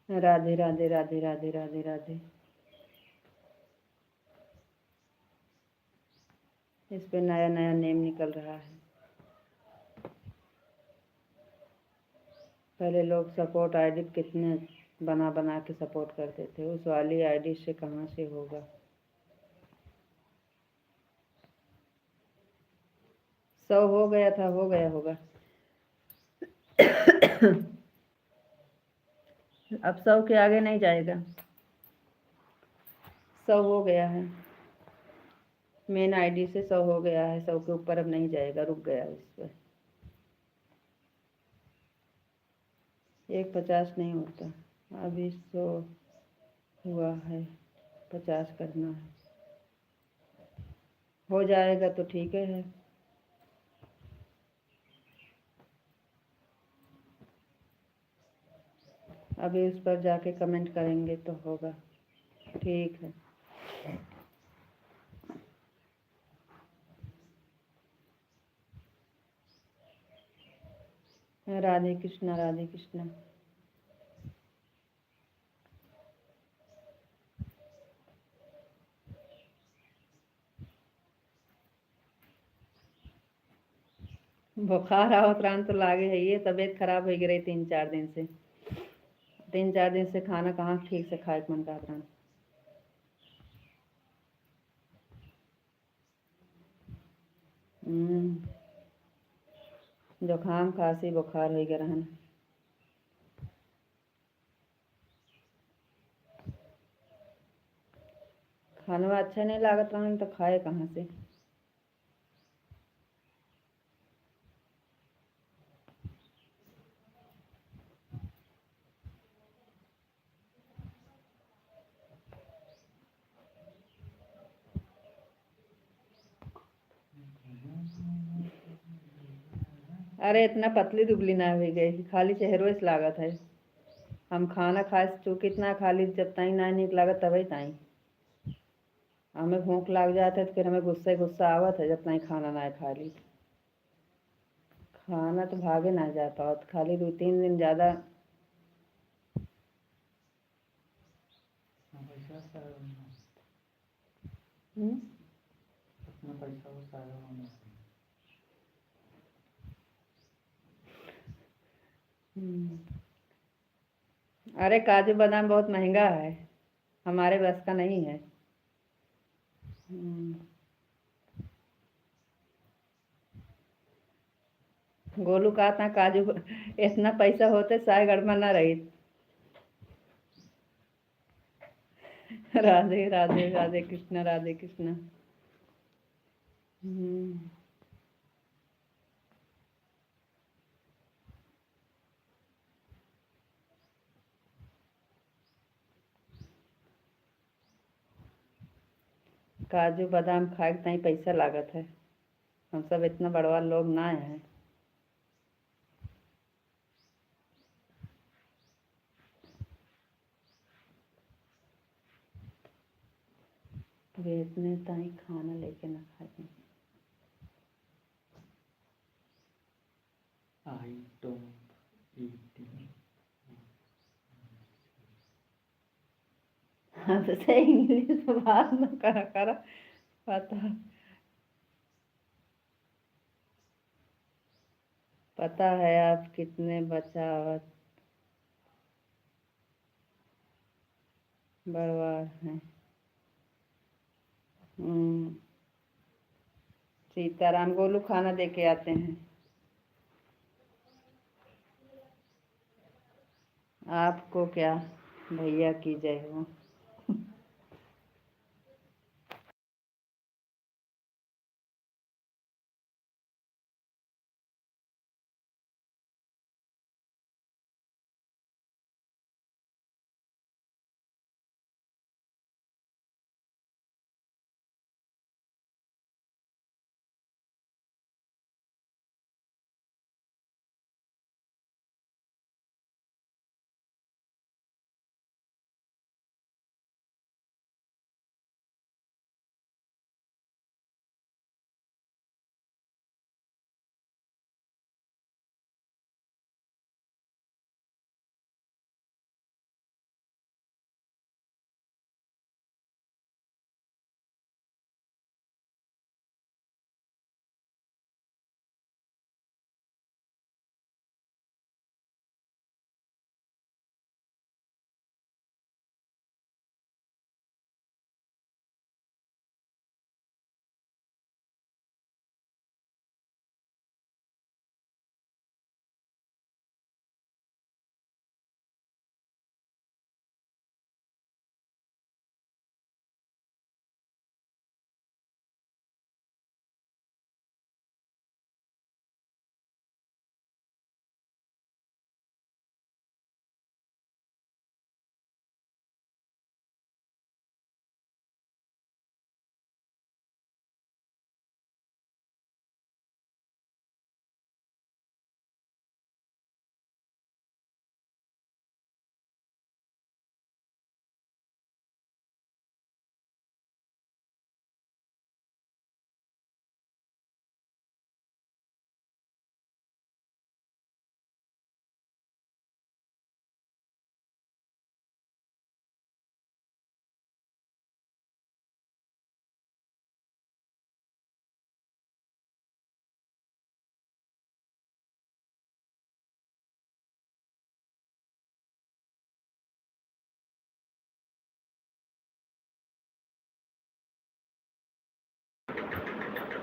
राधे राधे राधे राधे राधे राधे। इस पे नया नया नेम निकल रहा है। पहले लोग सपोर्ट आईडी कितने बना बना के सपोर्ट करते थे, उस वाली आईडी से कहाँ से होगा। सौ हो गया था, हो गया होगा। अब 100 के आगे नहीं जाएगा, 100 हो गया है। मेन आईडी से 100 हो गया है, 100 के ऊपर अब नहीं जाएगा, रुक गया उस पर। 150 नहीं होता, अभी 100 हुआ है, 50 करना है। हो जाएगा तो ठीक है। अभी उस पर जाके कमेंट करेंगे तो होगा, ठीक है। राधे कृष्णा, राधे कृष्णा। बुखार आओ प्राण तो लागे है, ये तबीयत खराब हो गई 3-4 दिन से। 3-4 दिन से खाना कहाँ ठीक से खाए मन का प्राण। जुकाम खांसी बुखार हो गया रहन। खाना अच्छा नहीं लागत रहन तो खाए कहाँ से। अरे इतना पतली दुबली ना हो गई, खाली चेहरो से लागत है। हम खाना खाए चूँकि इतना खाली जब तई ना निक लागत तभी तई हमें भूख लग जाता है तो फिर हमें गुस्सा गुस्सा आवत है जब तई खाना ना खा ली। खाना तो भागे ना जा पाओ, खाली 2-3 दिन ज़्यादा। पैसा सारा होना। हम्म? अपना पैसा वो सारा होना। अरे काजू बादाम बहुत महंगा है, हमारे बस का नहीं है। गोलू कहा था काजू, इतना पैसा होते शायद गड़बड़ ना रही। राधे राधे राधे कृष्णा, राधे कृष्णा। काजू बादाम खाए के तई पैसा लागत है, हम सब इतना बड़वा लोग ना हैं। वे इतने ताई खाना लेके ना खाते। I don't eat. हाँ तो सही इंग्लिश में बात ना करा करा, पता है आप कितने बचावत बड़वार हैं। सीताराम गोलू खाना दे के आते हैं। आपको क्या, भैया की जय हो।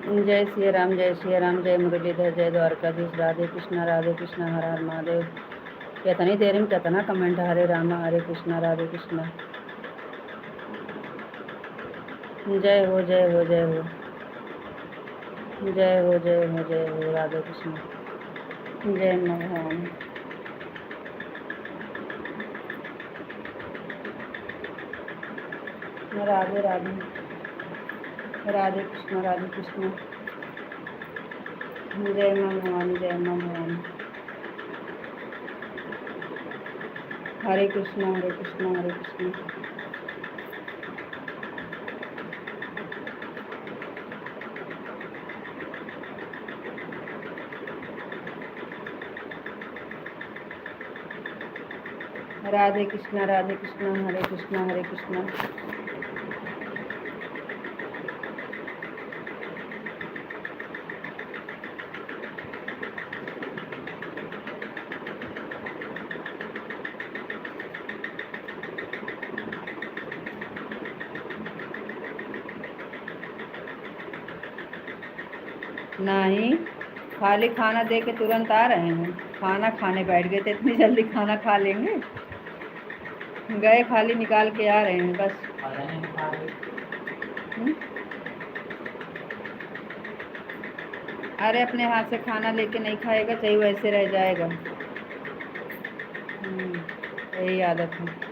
जय श्री राम, जय श्री राम, जय मुरलीधर, जय द्वारकाधीश, राधे कृष्णा, हर हर महादेव। कितनी देर में कितना कमेंट, हरे राम हरे कृष्णा राधे कृष्णा। जय हो जय हो जय हो जय हो जय हो जय हो राधे कृष्ण, जय भगवान। राधे राधे, राधे कृष्ण राधे कृष्ण, जय माँ भवानी, जय माँ भवानी। हरे कृष्ण हरे कृष्ण हरे कृष्ण। राधे कृष्ण हरे कृष्ण हरे कृष्ण। नहीं, खाली खाना दे के तुरंत आ रहे हैं। खाना खाने बैठ गए थे, इतनी जल्दी खाना खा लेंगे? गए खाली निकाल के आ रहे हैं बस। अरे अपने हाथ से खाना लेके नहीं खाएगा, चाहे वैसे रह जाएगा। यही आदत है।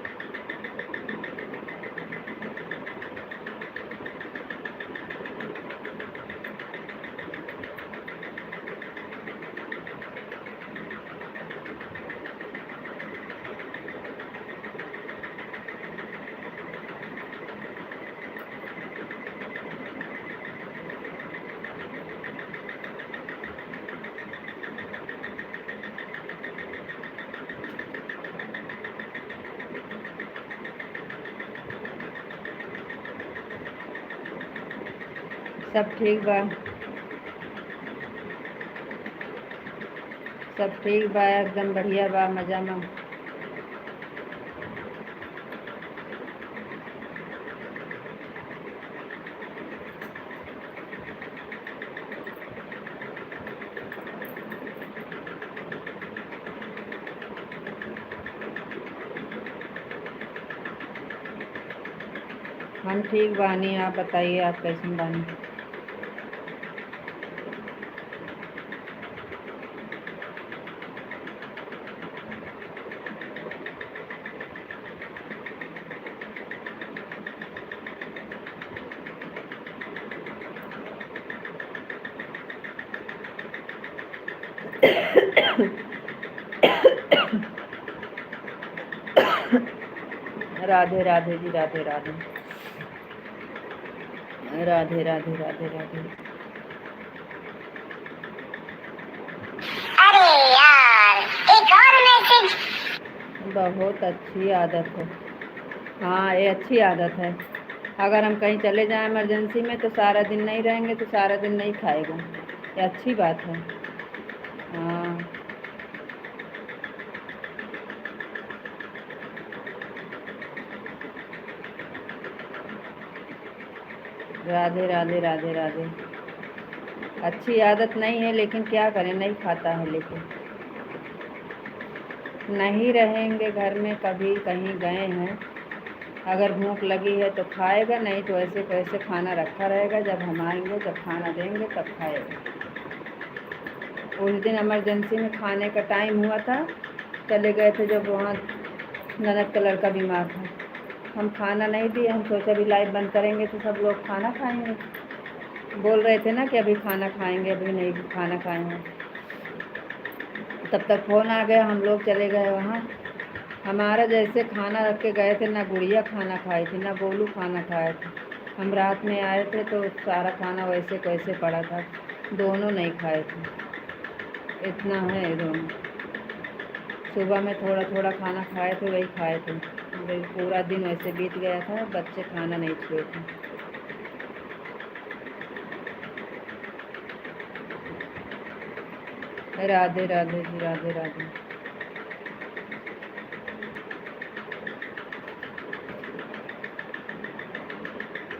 सब ठीक बा, सब ठीक बा, एकदम बढ़िया बा, मजा में। हम ठीक बानी, आप बताइए आप कैसे बानी? राधे राधे जी, राधे राधे, राधे राधे राधे राधे। अरे यार, एक और मैसेज। बहुत अच्छी आदत है। हाँ, ये अच्छी आदत है। अगर हम कहीं चले जाएं इमरजेंसी में तो सारा दिन नहीं रहेंगे तो सारा दिन नहीं खाएगा, ये अच्छी बात है। हाँ, राधे राधे राधे राधे। अच्छी आदत नहीं है लेकिन क्या करें, नहीं खाता है। लेकिन नहीं रहेंगे घर में, कभी कहीं गए हैं, अगर भूख लगी है तो खाएगा, नहीं तो ऐसे कैसे खाना रखा रहेगा, जब हम आएंगे जब खाना देंगे तब खाएगा। उस दिन इमरजेंसी में खाने का टाइम हुआ था, चले गए थे जब वहाँ ननद का लड़का बीमार था, हम खाना नहीं दिए। हम सोचा अभी लाइव बंद करेंगे तो सब लोग खाना खाएंगे, बोल रहे थे ना कि अभी खाना खाएंगे, अभी नहीं खाना खाएंगे। तब तक फ़ोन आ गया, हम लोग चले गए वहाँ। हमारा जैसे खाना रख के गए थे, ना गुड़िया खाना खाई थी ना गोलू खाना खाए थे। हम रात में आए थे तो सारा खाना वैसे कैसे पड़ा था, दोनों नहीं खाए थे। इतना है दोनों। सुबह में थोड़ा थोड़ा खाना खाए थे, वही खाए थे। पूरा दिन वैसे बीत गया था, बच्चे खाना नहीं छुए थे। राधे राधे जी, राधे राधे।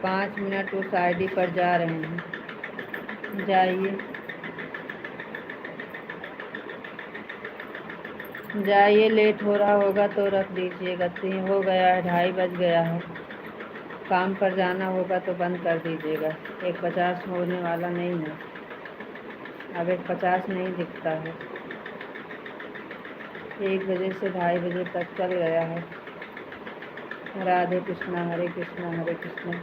पाँच मिनट उस आईडी पर जा रहे हैं, जाइए जाइए, लेट हो रहा होगा तो रख दीजिएगा। 3 हो गया है, 2:30 बज गया है, काम पर जाना होगा तो बंद कर दीजिएगा। 1:50 होने वाला नहीं है, अब 1:50 नहीं दिखता है। 1 बजे से 2:30 बजे तक चल गया है। राधे कृष्णा, हरे कृष्णा, हरे कृष्णा।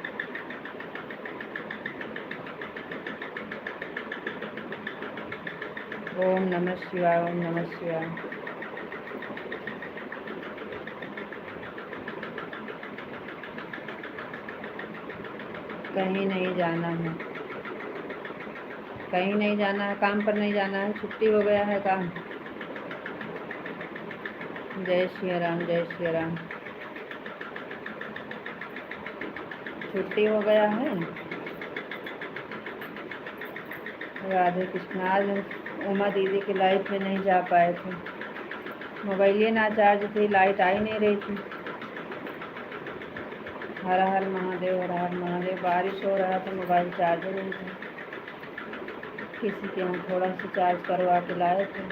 ओम नमः शिवाय, ओम नमः शिवाय। कहीं नहीं जाना है, कहीं नहीं जाना है, काम पर नहीं जाना है, छुट्टी हो गया है काम। जय श्री राम, जय श्री राम। छुट्टी हो गया है। राधे कृष्णा। आज उमा दीदी की लाइफ में नहीं जा पाए थे, मोबाइल ना चार्ज थी, लाइट आ ही नहीं रही थी। हर हर महादेव, हर हर महादेव। बारिश हो रहा था, मोबाइल चार्ज नहीं था, किसी के यहाँ थोड़ा सा चार्ज करवा के लाए थे।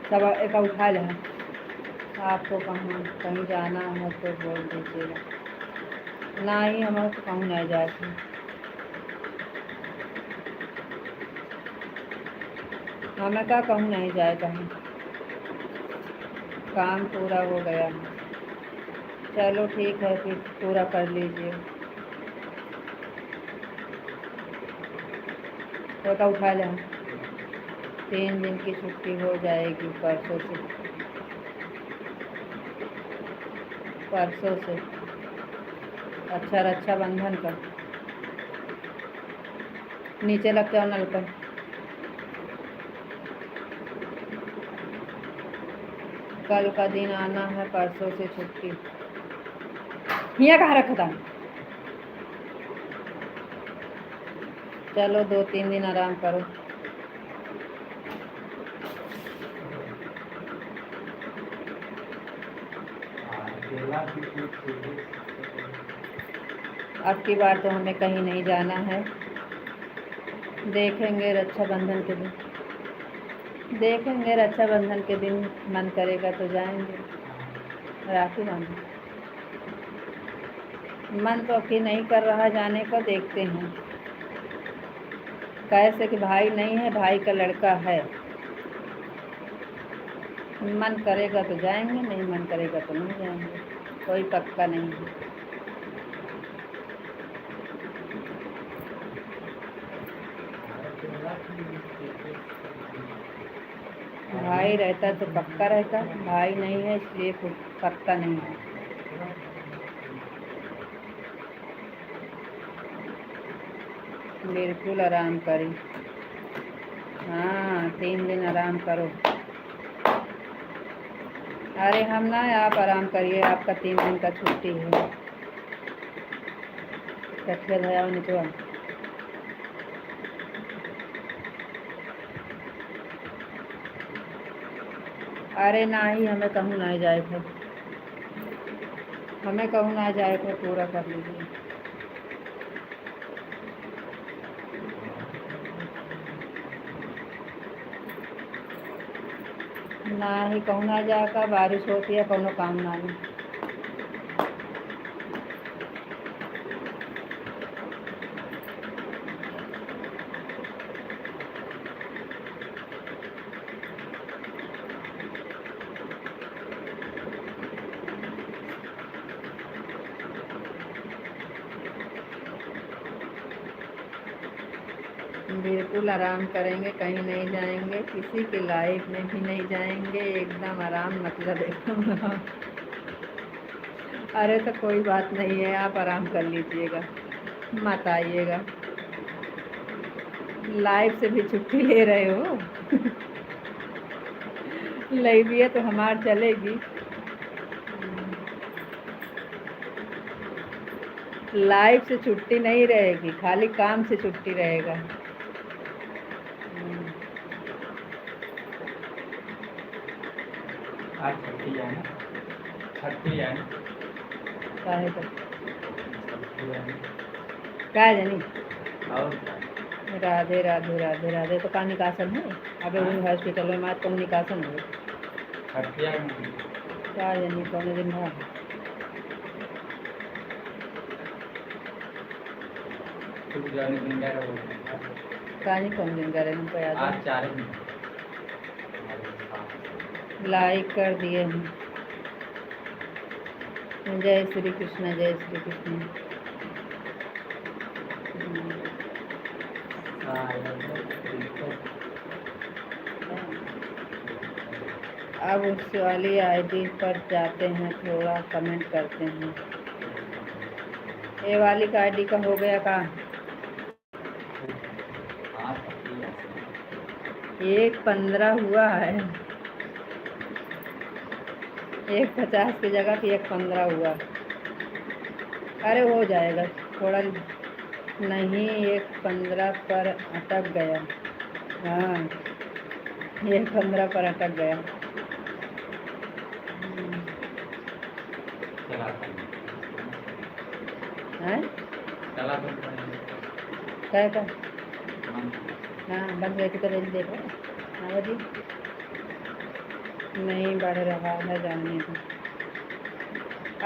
सब एक उठा ले। आपको कहाँ कहीं जाना है तो बोल दीजिएगा। ना ही हमारे तो कहूँ नहीं जाए थे। हमें क्या कहूँ नहीं जाए कहीं, काम पूरा हो गया है। चलो ठीक है, फिर पूरा कर लीजिए। तो क्या उठा लें, 3 दिन की छुट्टी हो जाएगी परसों से। परसों से अच्छा, रक्षाबंधन का नीचे लग जाओ नल पर। कल का दिन आना है, परसों से छुट्टी। यहाँ कहाँ रखा था? चलो 2-3 दिन आराम करो। अब की बार तो हमें कहीं नहीं जाना है, देखेंगे रक्षाबंधन के दिन, देखेंगे रक्षाबंधन के दिन मन करेगा तो जाएंगे, राखी बांधे। मन तो अभी नहीं कर रहा जाने का, देखते हैं। कैसे कि भाई नहीं है, भाई का लड़का है। मन करेगा तो जाएंगे, नहीं मन करेगा तो नहीं जाएंगे, कोई पक्का नहीं है। भाई रहता तो पक्का रहता, भाई नहीं है इसलिए पक्का नहीं है। बिल्कुल आराम करें। हाँ 3 दिन आराम करो। अरे हम ना, आप आराम करिए, आपका 3 दिन का छुट्टी है। कच्चे धया निचवा। अरे ना ही, हमें कहूँ ना जाए थे, हमें कहूँ ना जाए थे, पूरा कर लीजिए। ना ही कहूँ ना जाकर बारिश होती है, कोनो काम ना ही। बिल्कुल आराम करेंगे, कहीं नहीं जाएंगे, किसी की लाइफ में भी नहीं जाएंगे, एकदम आराम, मतलब एकदम। अरे तो कोई बात नहीं है, आप आराम कर लीजिएगा, मत आइएगा। लाइफ से भी छुट्टी ले रहे हो। ले भी है तो हमार चलेगी। लाइफ से छुट्टी नहीं रहेगी, खाली काम से छुट्टी रहेगा। आज छुट्टी है ना, छुट्टी है ना, काहे तो छुट्टी है ना। क्या जानी। और राधे राधे राधे राधे। तो का निकासन है? अबे उन हॉस्पिटल में मात कौन निकासन है? छुट्टी है ना, क्या जानी कौन दिन है? तू जाने दिन क्या रहोगे? कहानी कौन दिन करे हमको याद आज है। 4 दिन। लाइक कर दिए हैं। जय श्री कृष्ण, जय श्री कृष्ण। अब उस वाली आईडी पर जाते हैं, थोड़ा कमेंट करते हैं। ये वाली का आईडी का हो गया का? 1:15 हुआ है। 1:50 की जगह पे 1:15 हुआ। अरे हो जाएगा थोड़ा, नहीं 1:15 पर अटक गया। हाँ 1:15 पर अटक गया। हैं? क्या का? हाँ बंद करके तो रेंज देखो। हाँ जी, नहीं बढ़ रहा है, जाने दो।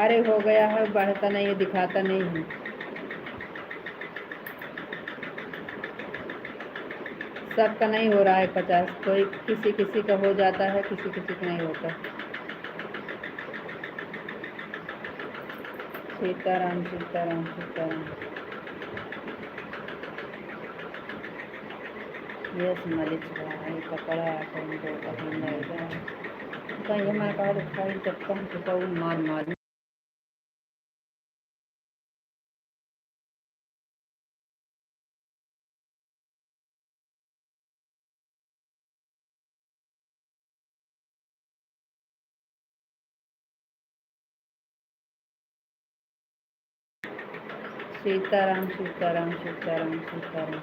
अरे हो गया है, बढ़ता नहीं है, दिखाता नहीं है। सबका नहीं हो रहा है 50, कोई किसी किसी का हो जाता है, किसी किसी का नहीं होता। सीताराम सीताराम सीताराम। यस मलिक भाई कपड़ा कहीं तो कहीं नहीं कहीं हमारे पास खाई चक्का चुका मार मार। सीताराम सीताराम सीताराम सीताराम।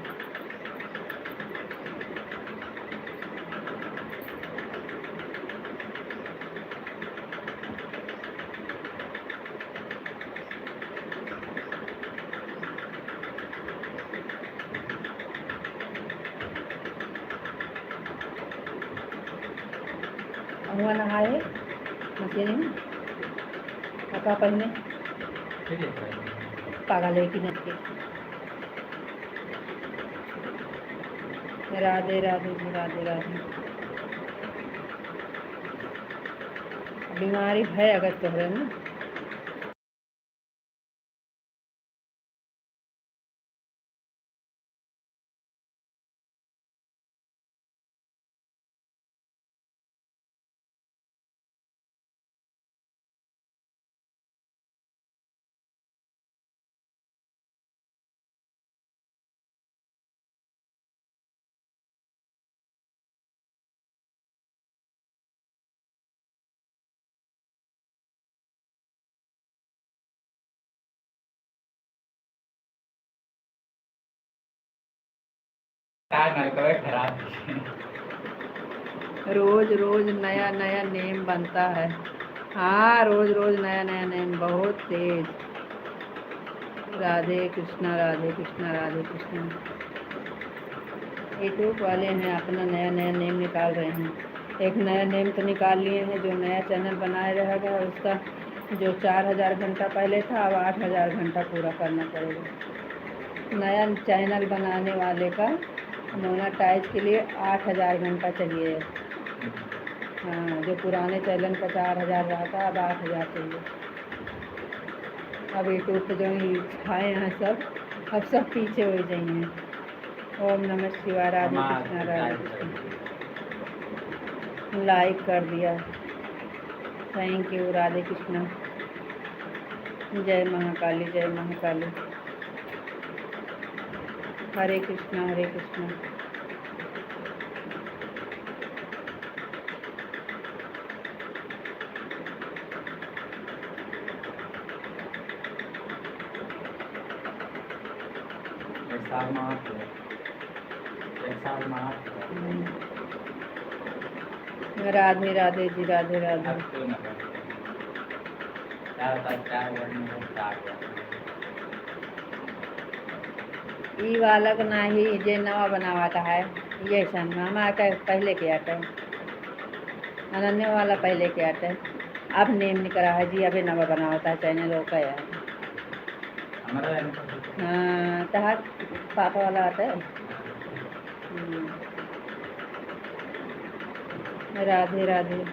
हुआ नहाए मशीन में, पहने ठीक है। पागल है कि नहीं। राधे राधे जी, राधे राधे। बीमारी है अगर तोहरे में। टाइम है कभी खराब रोज रोज नया नया नेम बनता है। हाँ, रोज रोज नया नया नेम, बहुत तेज। राधे कृष्णा, राधे कृष्णा, राधे कृष्णा। यूट्यूब वाले हैं अपना नया नया नेम निकाल रहे हैं। एक नया नेम तो निकाल लिए हैं, जो नया चैनल बनाए रहेगा उसका जो 4000 घंटा पहले था, अब 8000 घंटा पूरा करना पड़ेगा। नया चैनल बनाने वाले का मोनेटाइज के लिए 8000 घंटा चाहिए। हाँ, जो पुराने चैनल का 4000 रहा था, अब 8000 चाहिए। अब यूट्यूब पे जो खाए हैं सब, अब सब पीछे हो जाएंगे। ओम नमः शिवाय, राधे कृष्णा, राधे कृष्णा। लाइक कर दिया, थैंक यू, राधे कृष्णा। जय महाकाली, जय महाकाली। हरे कृष्णा, हरे कृष्णा। एक साल मार राधे राधे जी, राधे राधे। ई वाला का नाही जे नवा बनावाता है ये सन मामा का पहले के आटा है। अनन्य वाला पहले के आटा है, अब नेम नहीं करा है जी, अभी नवा बनावाता है चैनल ओका है। हाँ, तहार पापा वाला आता है। राधे राधे।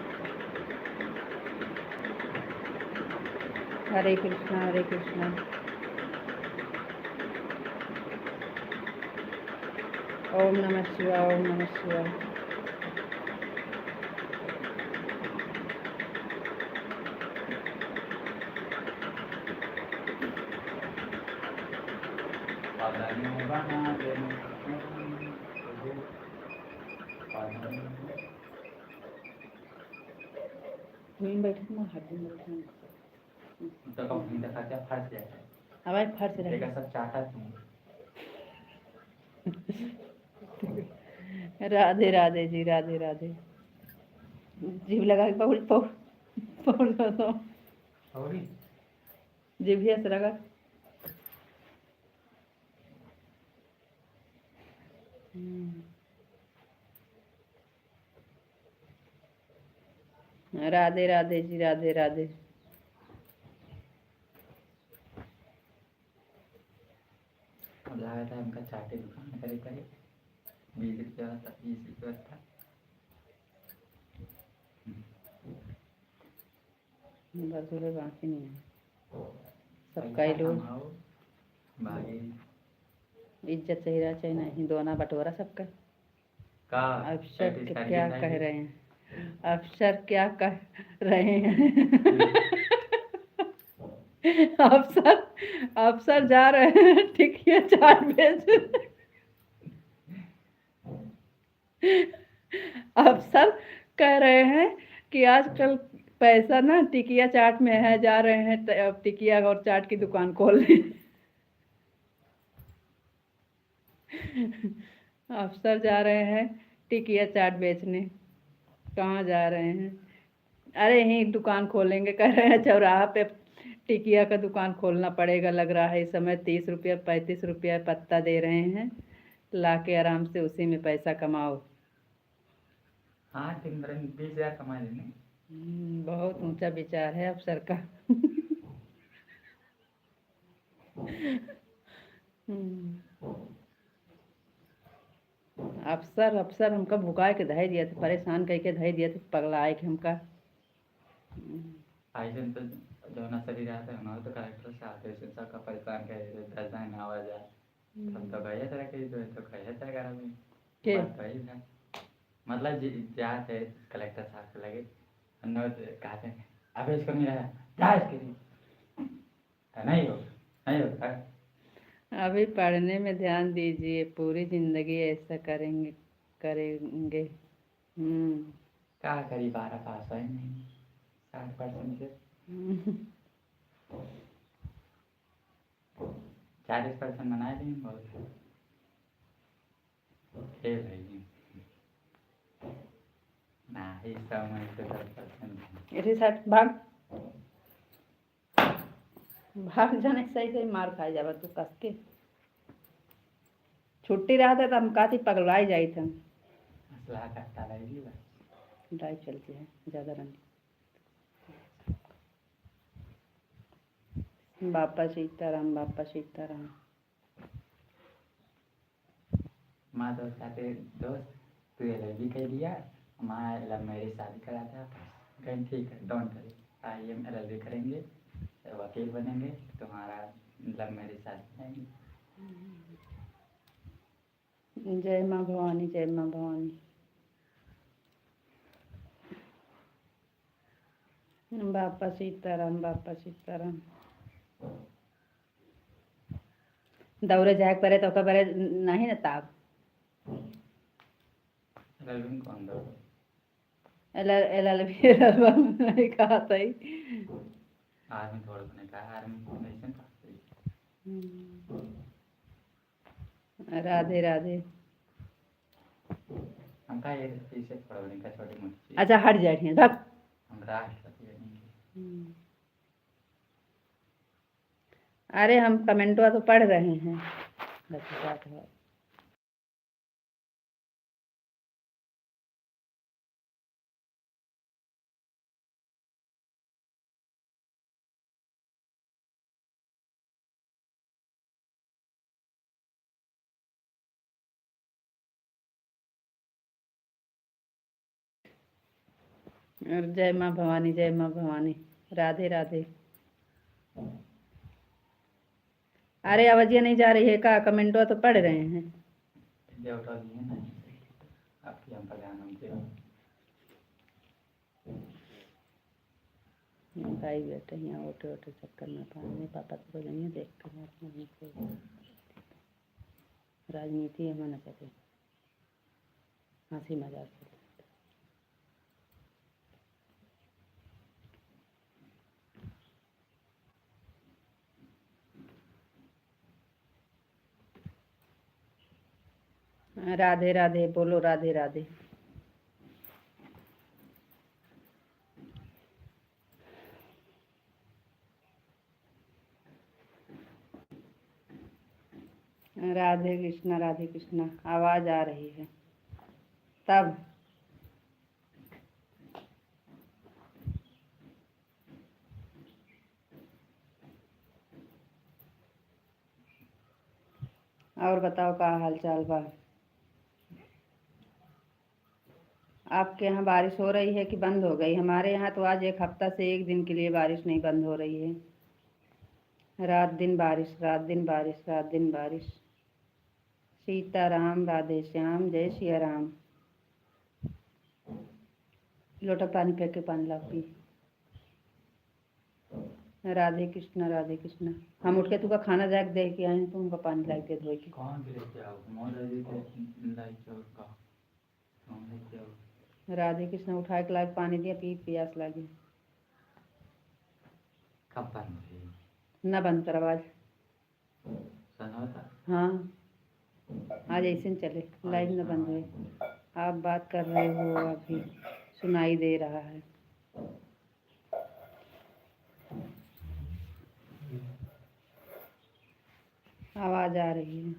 हरे कृष्णा, हरे कृष्णा। ओम नमः शिवाय, ओम नमः शिवाय। बैठक में हर दिन तो कंपनी देखा क्या फंस जाता है। हवाई फर्श देखा रहे। सब चाहता तुम राधे राधे जी, राधे राधे। जीभ लगा के बहुत पौड़ दो। और जीभ ऐसे लगा। राधे राधे जी, राधे राधे। लगा था उनका चाटे दुकान करे करे 20 रुपया था 20 रुपया था। बस बाकी नहीं है, सबका पैसा ही लोग कमाओ भाई इज्जत सही रहा चाहे नहीं, दोना बंटवारा सबका। का अफसर प्रैक्टिस क्या करके कह जाइए। रहे हैं, अफसर क्या कह रहे हैं। अफसर अफसर जा रहे हैं टिकिया चाट बेच। अफसर कह रहे हैं कि आजकल पैसा ना टिकिया चाट में है, जा रहे हैं अब टिकिया और चाट की दुकान खोल लें। अफसर जा रहे हैं टिकिया चाट बेचने। कहाँ जा रहे हैं? अरे यहीं दुकान खोलेंगे, कह रहे हैं चौराहा पे टिकिया का दुकान खोलना पड़ेगा, लग रहा है इस समय 30 रुपया 35 रुपया पत्ता दे रहे हैं, ला के आराम से उसी में पैसा कमाओ। हाँ 20,000 कमा लेंगे। बहुत ऊंचा विचार है अफसर का। हम्म, अफसर अफसर हमका भुकाए के धै दिया थे, परेशान करके धै दिया थे, पगलाए के हमका। ऐसे तो जो ना शरीर आता है ना तो कलेक्टर से आते हैं सबका परेशान कर दस दिन आवाज आ हम तो गए थे कि तो गए थे घर में के बात वही था मतलब जाते कलेक्टर साहब के लगे अन्ना कहते हैं अब इसको नहीं रहा जा इसके लिए नहीं हो अभी पढ़ने में ध्यान दीजिए, पूरी जिंदगी ऐसा करेंगे करेंगे। क्या करी 12 पास है नहीं 60% से 40% बनाए थे बहुत खेल है ये ना इस समय से 10% इसी साथ भाग भाग जाने से सही सही मार खाई जावा तू कस के। छुट्टी रहा था तो हम काती पगलाई जाई थे। असला कट्टा लगी बस ड्राइव चलती है ज़्यादा रंग। बापा सीताराम बापा सीताराम। माँ दोस्त कहते दोस्त तू ये लड़की कह दिया माँ लव मैरिज शादी करा था कहीं ठीक है डोंट करी IM LLB करेंगे वकील बनेंगे तुम्हारा लव मैरिज शादी करेंगे। जय माँ भवानी जय माँ भवानी। बापा सीताराम बापा सीताराम। दौरे जाए परे तो ओकर परे नहीं ना ताब। LLB में कौन दो LLB नहीं कहा था आर्मी थोड़ा बने कहा आर्मी नहीं था राधे राधे। हम कहा ये पीछे थोड़ा बने का छोटी मोटी अच्छा हट जाए भाग। हम राष्ट्रपति बनेंगे अरे हम कमेंटवा तो पढ़ रहे हैं बस बात है। और जय माँ भवानी जय माँ भवानी। राधे राधे। अरे आवाज़ें नहीं जा रही है का कमेंटवा तो पढ़ रहे हैं। ये उठा दिए ना आपकी हम पर ध्यान हम देव भाई बेटे यहाँ ओटे ओटे चक्कर में पानी पापा तो बोलेंगे देखते हैं अपने को राजनीति हमें न चले हंसी मजाक चले। राधे राधे बोलो राधे राधे। राधे कृष्णा आवाज़ आ रही है तब। और बताओ क्या हाल चाल बा। आपके यहाँ बारिश हो रही है कि बंद हो गई। हमारे यहाँ तो आज एक हफ्ता से एक दिन के लिए बारिश नहीं बंद हो रही है। रात दिन बारिश रात दिन बारिश रात दिन बारिश। सीताराम राधे श्याम जय सिया राम। लोटा पानी फेंक के पानी ला पी। राधे कृष्णा। हम उठ के तुका खाना जाके दे के आए हैं तो उनका पानी ला के धोए के। कौन भी लेके आओ मोर जी के लाई चोर का कौन लेके आओ राधे कृष्ण उठा के लाके पानी दिया पी प्यास लगी। कब बंद हुई ना बंद कर आवाज। सन होता हाँ आज ऐसे ही चले लाइव न बंद हुए। आप बात कर रहे हो अभी सुनाई दे रहा है। आवाज़ आ रही है।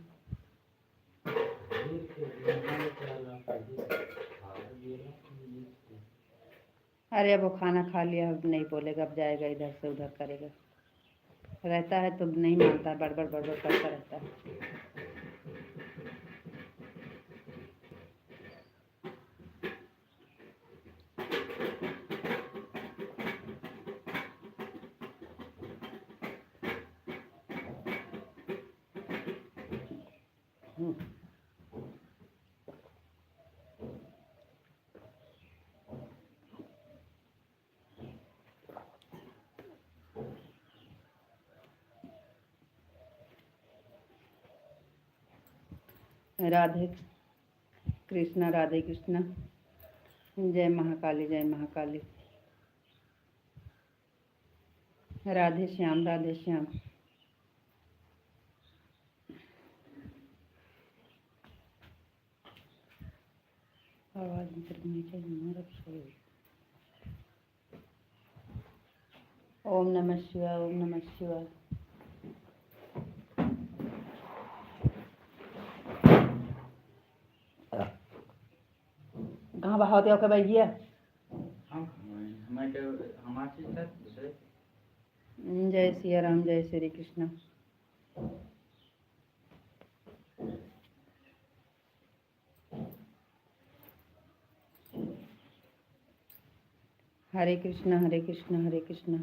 अरे अब वो खाना खा लिया अब नहीं बोलेगा अब जाएगा इधर से उधर करेगा। रहता है तो नहीं मानता, बड़बड़ बड़बड़ करता रहता है। राधे कृष्णा, राधे कृष्णा। जय महाकाली, जय महाकाली। राधे श्याम, राधे श्याम। आवाज निकलनी चाहिए। ओम नमः शिवाय, ओम नमः शिवाय। कहाँ बहाव दिया भैया? जय सिया राम, जय श्री कृष्ण। हरे कृष्ण, हरे कृष्ण, हरे कृष्ण।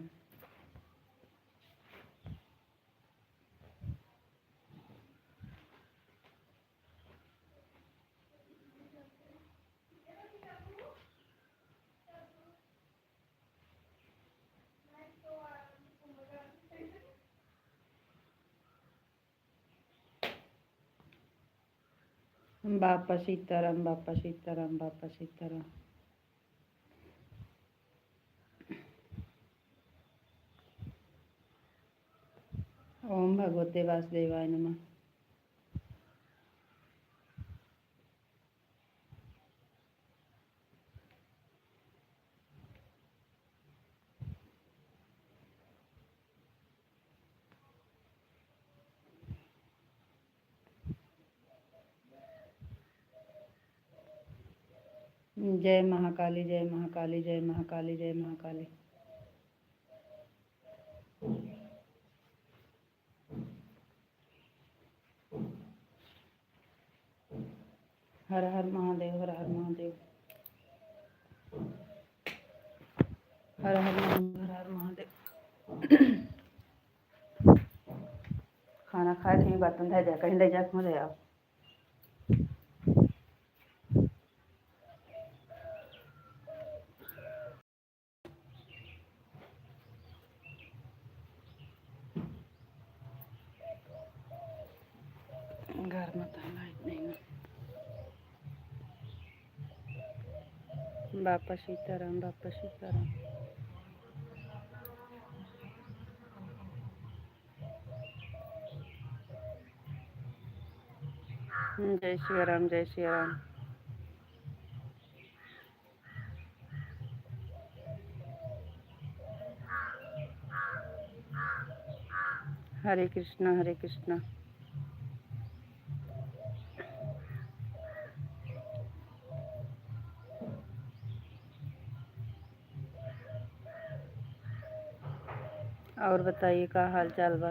बापा सीताराम, बापा सीताराम, बापा सीताराम। ओम भगवते वासुदेवाय नमः। जय महाकाली, जय महाकाली, जय महाकाली, जय महाकाली। हर हर महादेव, हर हर महादेव। हर हर महादेव, हर हर महादेव। खाना खाए थे बात धै जा, कहीं ले जा मुझे आओ। घर में तो लाइट नहीं है। बापा सीताराम, बापा सीताराम। जय श्री राम, जय श्री राम। हरे कृष्णा, हरे कृष्णा। और बताइए का हाल चाल बा?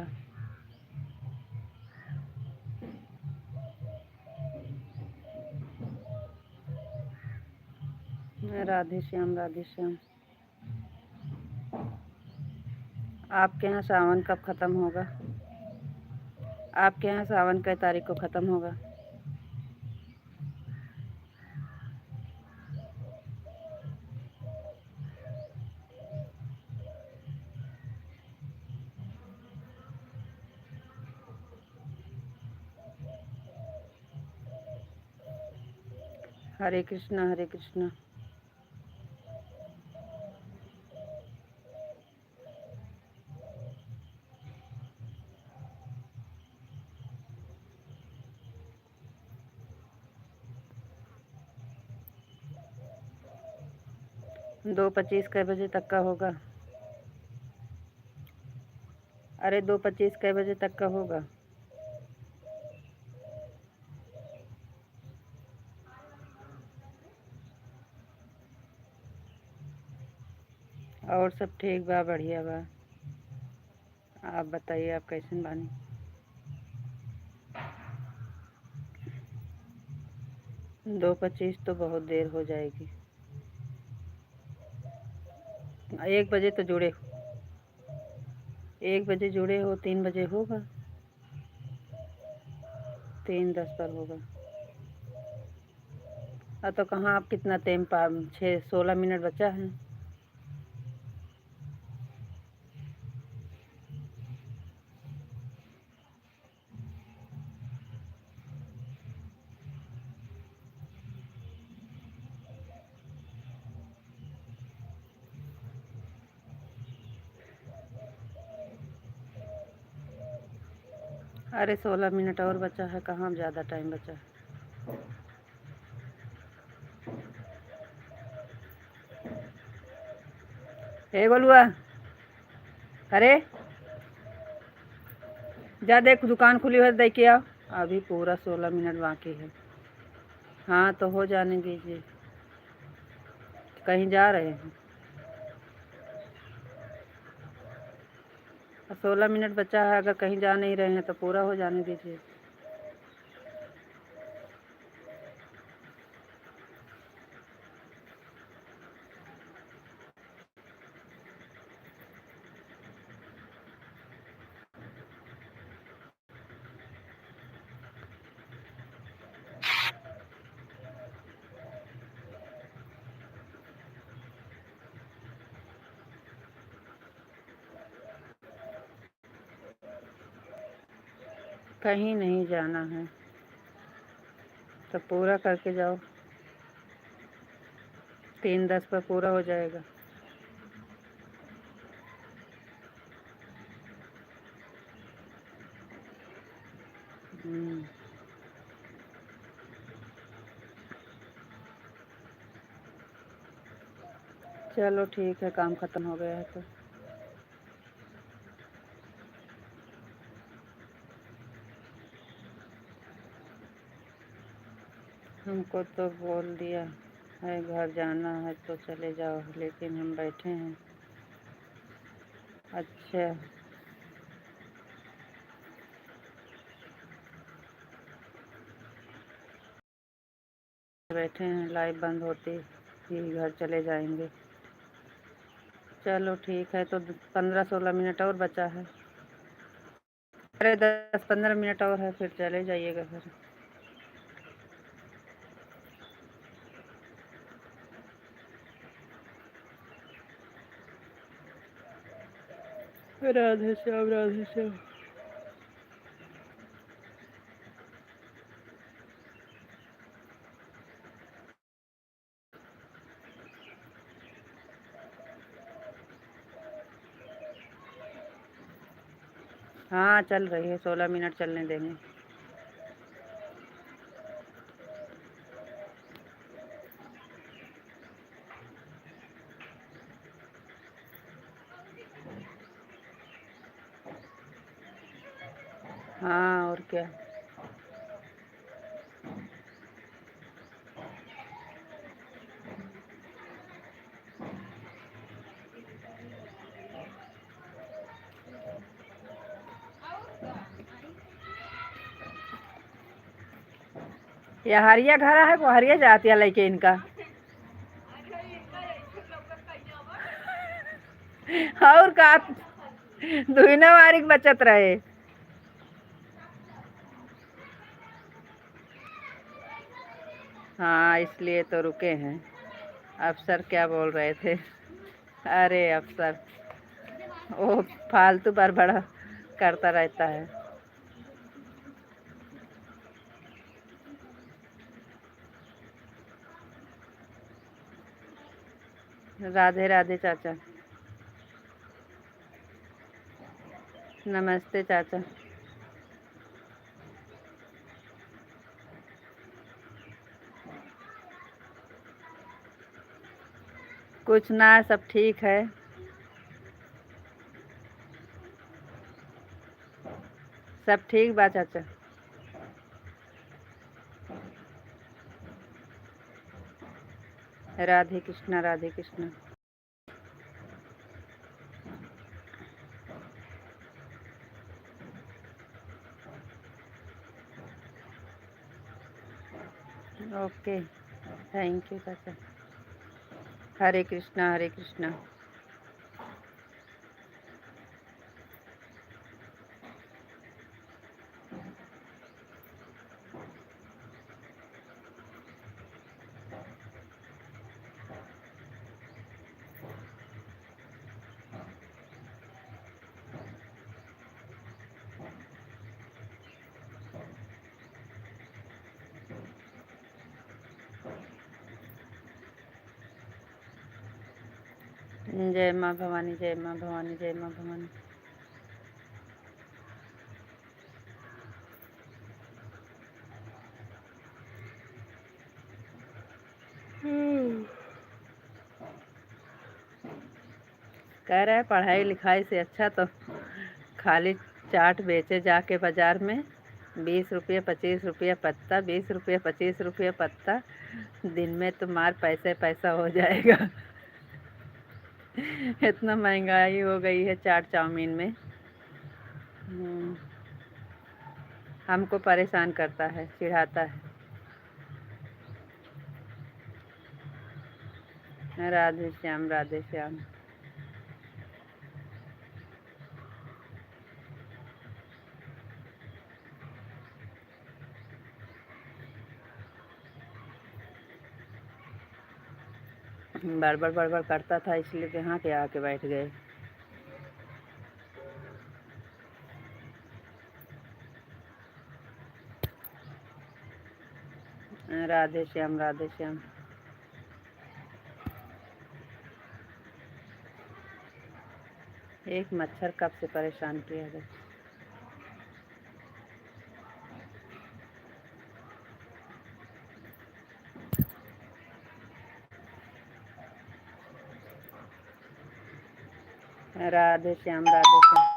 राधे श्याम, राधे श्याम। आपके यहाँ सावन कब ख़त्म होगा? आपके यहाँ सावन कै तारीख को ख़त्म होगा? हरे कृष्णा, हरे कृष्णा। दो 25 कै बजे तक का होगा? अरे 2:25 कै बजे तक का होगा? और सब ठीक बा, बढ़िया बा। आप बताइए, आप कैसे बानी? 2:25 तो बहुत देर हो जाएगी। 1 बजे तो जुड़े हो, 1 बजे जुड़े हो, 3 बजे होगा, 3:10 पर होगा। तो कहाँ आप कितना टाइम 16 मिनट बचा है। अरे 16 मिनट और बचा है, कहाँ ज़्यादा टाइम बचा है। हे गोलुआ, अरे जा देख, दुकान खुली है, देख के आओ। अभी पूरा 16 मिनट बाकी है। हाँ तो हो जाने दीजिए। कहीं जा रहे हैं? 16 मिनट बचा है, अगर कहीं जा नहीं रहे हैं तो पूरा हो जाने दीजिए। कहीं नहीं जाना है तो पूरा करके जाओ, 3:10 पर पूरा हो जाएगा। चलो ठीक है, काम ख़त्म हो गया है तो। हमको तो बोल दिया है घर जाना है तो चले जाओ, लेकिन हम बैठे हैं। अच्छा, बैठे हैं, लाइव बंद होती ही घर चले जाएंगे। चलो ठीक है, तो 15-16 मिनट और बचा है। अरे 10-15 मिनट और है, फिर चले जाइएगा घर। राधे श्याम, राधे श्याम। हाँ चल रही है, 16 मिनट चलने देंगे। हाँ और क्या। या हरिया घर है को हरिया जाती है लेके इनका। और का दुहिना वारिक बचत रहे। हाँ इसलिए तो रुके हैं। अफसर क्या बोल रहे थे? अरे अफसर वो फालतू बड़ा करता रहता है। राधे राधे चाचा। नमस्ते चाचा। कुछ ना, सब ठीक है। सब ठीक बा चाचा। Radhe Krishna, Radhe Krishna. Okay, thank you चाचा। हरे कृष्णा हरे कृष्णा। जय माँ भवानी, जय माँ भवानी, जय माँ भवानी। कह रहा है पढ़ाई लिखाई से अच्छा तो खाली चाट बेचे जाके बाजार में, 20 रुपये 25 रुपये पत्ता, 20 रुपये 25 रुपये पत्ता, दिन में तुम्हार पैसे पैसा हो जाएगा। इतना महंगाई हो गई है चाट चाउमीन में। हमको परेशान करता है, चिढ़ाता है। राधे श्याम राधे श्याम। बड़बड़ बड़बड़ करता था इसलिए यहाँ पे आके बैठ गए। राधे श्याम राधे श्याम। एक मच्छर कब से परेशान किया है। राधे श्याम राधे श्याम।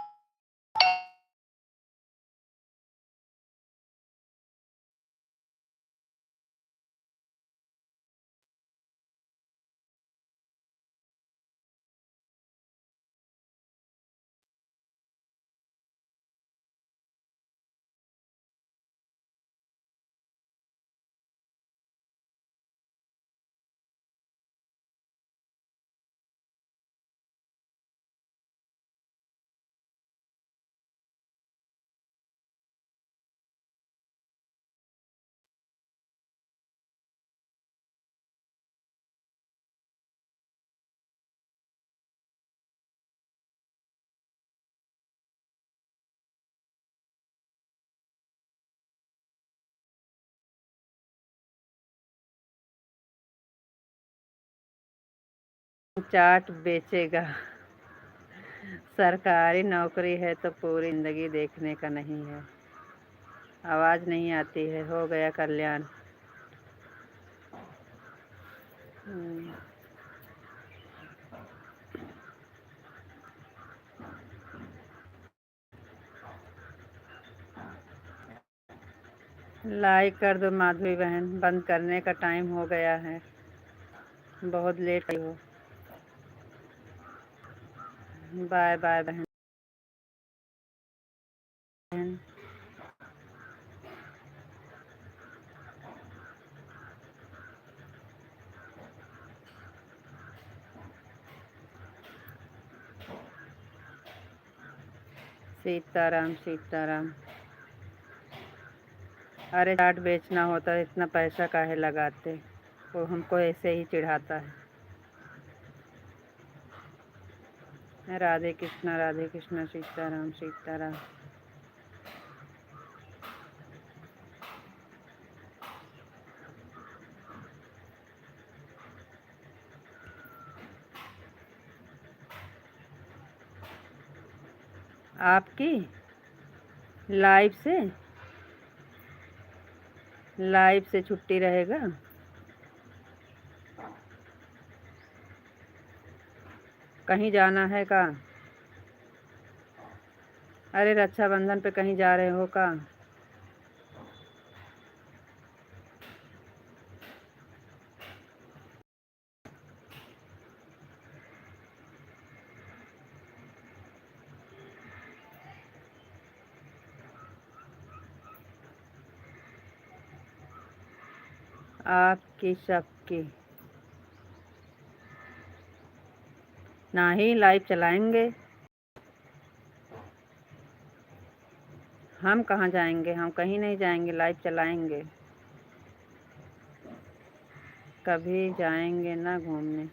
चाट बेचेगा। सरकारी नौकरी है तो पूरी जिंदगी देखने का नहीं है। आवाज़ नहीं आती है, हो गया कल्याण। लाइक कर दो माधवी बहन, बंद करने का टाइम हो गया है, बहुत लेट हो। बाय बाय बहन। सीताराम सीताराम। अरे चाट बेचना होता है इतना पैसा काहे लगाते, वो हमको ऐसे ही चिढ़ाता है। राधे कृष्णा सीताराम सीताराम। आपकी लाइव से छुट्टी रहेगा। कहीं जाना है का? अरे रक्षाबंधन पे कहीं जा रहे हो का? आपकी सबकी ना ही लाइव चलाएंगे। हम कहाँ जाएंगे, हम कहीं नहीं जाएंगे, लाइव चलाएंगे। कभी जाएंगे ना घूमने।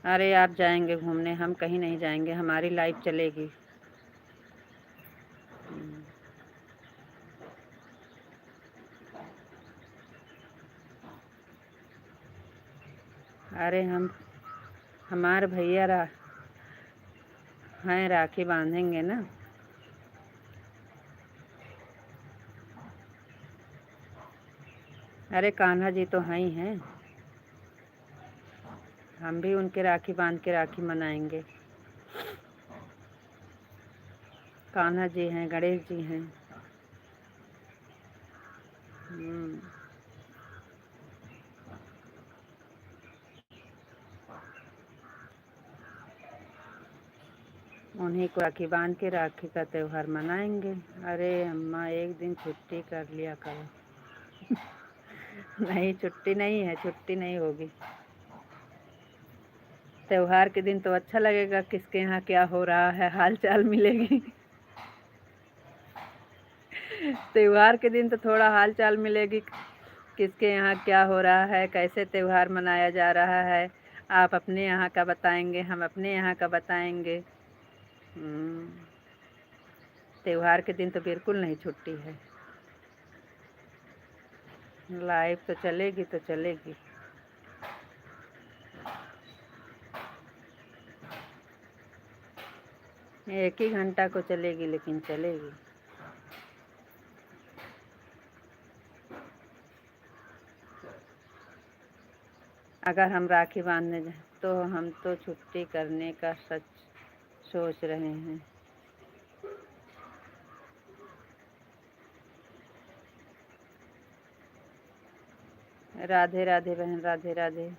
अरे आप जाएंगे घूमने, हम कहीं नहीं जाएंगे, हमारी लाइव चलेगी। अरे हमारे भैया हैं, राखी बांधेंगे ना। अरे कान्हा जी तो हैं ही हैं, हम भी उनके राखी बांध के राखी मनाएंगे। कान्हा जी हैं, गणेश जी हैं। उन्हीं को राखी बांध के राखी का त्योहार मनाएंगे। अरे अम्मा एक दिन छुट्टी कर लिया करो। नहीं छुट्टी नहीं है, छुट्टी नहीं होगी। त्योहार के दिन तो अच्छा लगेगा, किसके यहाँ क्या हो रहा है हाल चाल मिलेगी। त्योहार के दिन तो थोड़ा हाल चाल मिलेगी, किसके यहाँ क्या हो रहा है, कैसे त्योहार मनाया जा रहा है। आप अपने यहाँ का बताएंगे, हम अपने यहाँ का बताएंगे। त्योहार के दिन तो बिल्कुल नहीं छुट्टी है। लाइव तो चलेगी तो चलेगी। एक ही घंटा को चलेगी, लेकिन चलेगी। अगर हम राखी बांधने जाए तो हम तो छुट्टी करने का सच सोच रहे हैं। राधे राधे बहन, राधे राधे।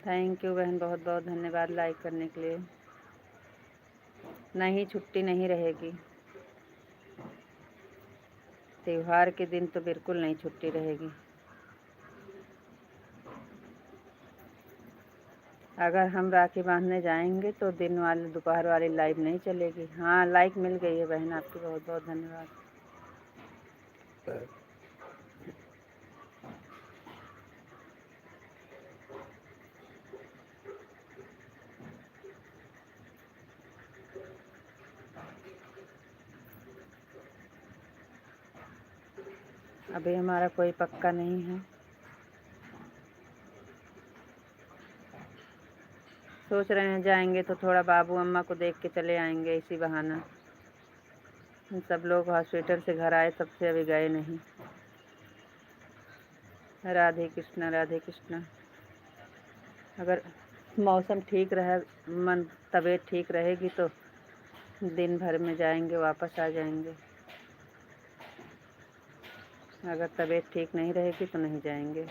थैंक यू बहन, बहुत बहुत धन्यवाद लाइक करने के लिए। नहीं छुट्टी नहीं रहेगी, त्योहार के दिन तो बिल्कुल नहीं छुट्टी रहेगी। अगर हम राखी बांधने जाएंगे तो दिन वाले दोपहर वाली लाइव नहीं चलेगी। हाँ लाइक मिल गई है बहन, आपकी बहुत बहुत धन्यवाद। अभी हमारा कोई पक्का नहीं है, सोच रहे हैं जाएंगे तो थोड़ा बाबू अम्मा को देख के चले आएंगे, इसी बहाना। सब लोग हॉस्पिटल से घर आए तब से अभी गए नहीं। राधे कृष्णा, राधे कृष्णा। अगर मौसम ठीक रहे, तबीयत ठीक रहेगी तो दिन भर में जाएंगे, वापस आ जाएंगे। अगर तबीयत ठीक नहीं रहेगी तो नहीं जाएंगे,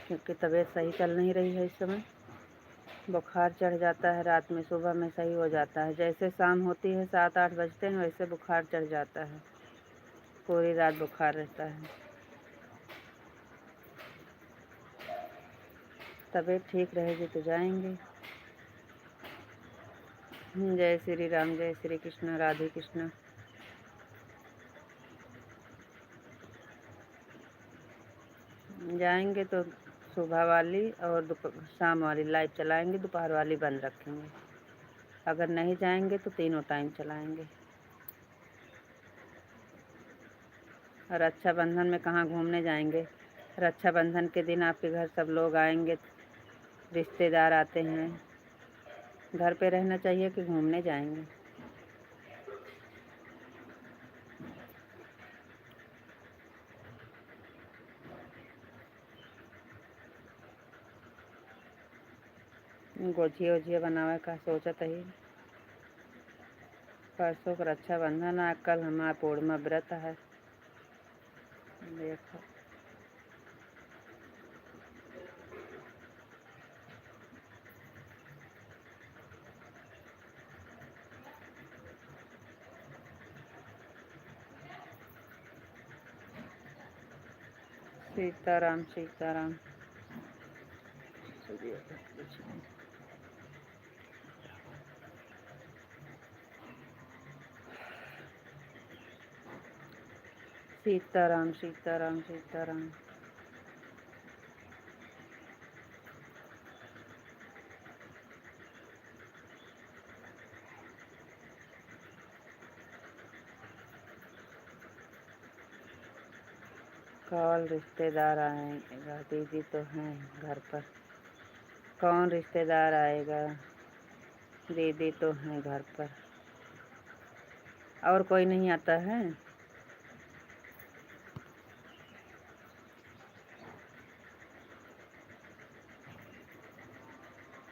क्योंकि तबीयत सही चल नहीं रही है इस समय। बुखार चढ़ जाता है रात में, सुबह में सही हो जाता है। जैसे शाम होती है 7-8 बजते हैं, वैसे बुखार चढ़ जाता है, पूरी रात बुखार रहता है। तबीयत ठीक रहेगी तो जाएंगे। जय श्री राम, जय श्री कृष्ण, राधे कृष्ण। जाएंगे तो सुबह वाली और शाम वाली लाइव चलाएंगे, दोपहर वाली बंद रखेंगे। अगर नहीं जाएंगे तो तीनों टाइम चलाएंगे। और रक्षाबंधन में कहाँ घूमने जाएंगे। रक्षाबंधन के दिन आपके घर सब लोग आएंगे, रिश्तेदार आते हैं। घर पे रहना चाहिए कि घूमने जाएंगे। गोझिया वोझिया बनावे का सोचत ही। परसों को रक्षाबंधन है, कल हमारा पूर्णिमा व्रत है। देखो सीताराम सीताराम। सीताराम सीताराम सीताराम। कौन रिश्तेदार आएगा? दीदी तो हैं घर पर। कौन रिश्तेदार आएगा? दीदी तो हैं घर पर। और कोई नहीं आता है?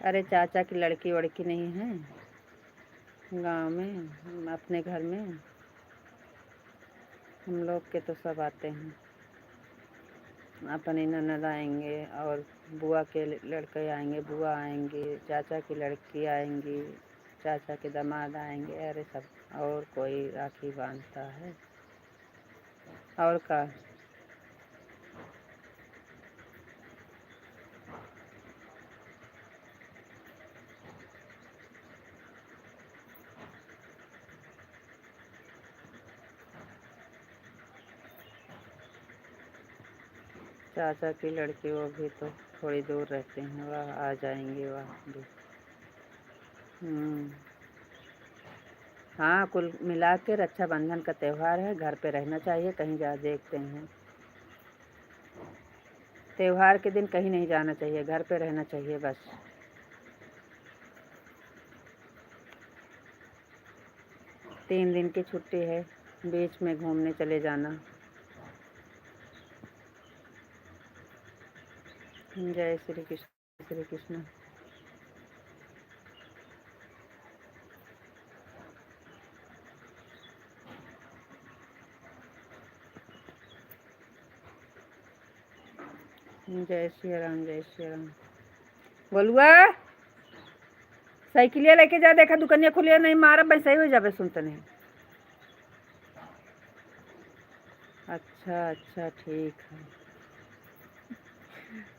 अरे चाचा की लड़की वड़की नहीं है गांव में, अपने घर में? हम लोग के तो सब आते हैं। अपने ननद आएंगे और बुआ के लड़के आएंगे, बुआ आएंगी, चाचा की लड़की आएंगी, चाचा के दामाद आएंगे। अरे सब। और कोई राखी बांधता है? और का? चाचा की लड़की वो भी तो थोड़ी दूर रहते हैं, वह आ जाएंगे वह भी। हाँ, कुल मिला के रक्षाबंधन का त्यौहार है, घर पे रहना चाहिए। कहीं जा देखते हैं त्यौहार के दिन कहीं नहीं जाना चाहिए, घर पे रहना चाहिए बस। तीन दिन की छुट्टी है, बीच में घूमने चले जाना। जय श्री कृष्ण श्री कृष्ण। जय श्री राम जय श्री राम। बोलुआ साइकिलिया लेके जा, देखा दुकनिया खुलिया नहीं, मारा भाई सही हो जावे। सुनते नहीं। अच्छा अच्छा ठीक है।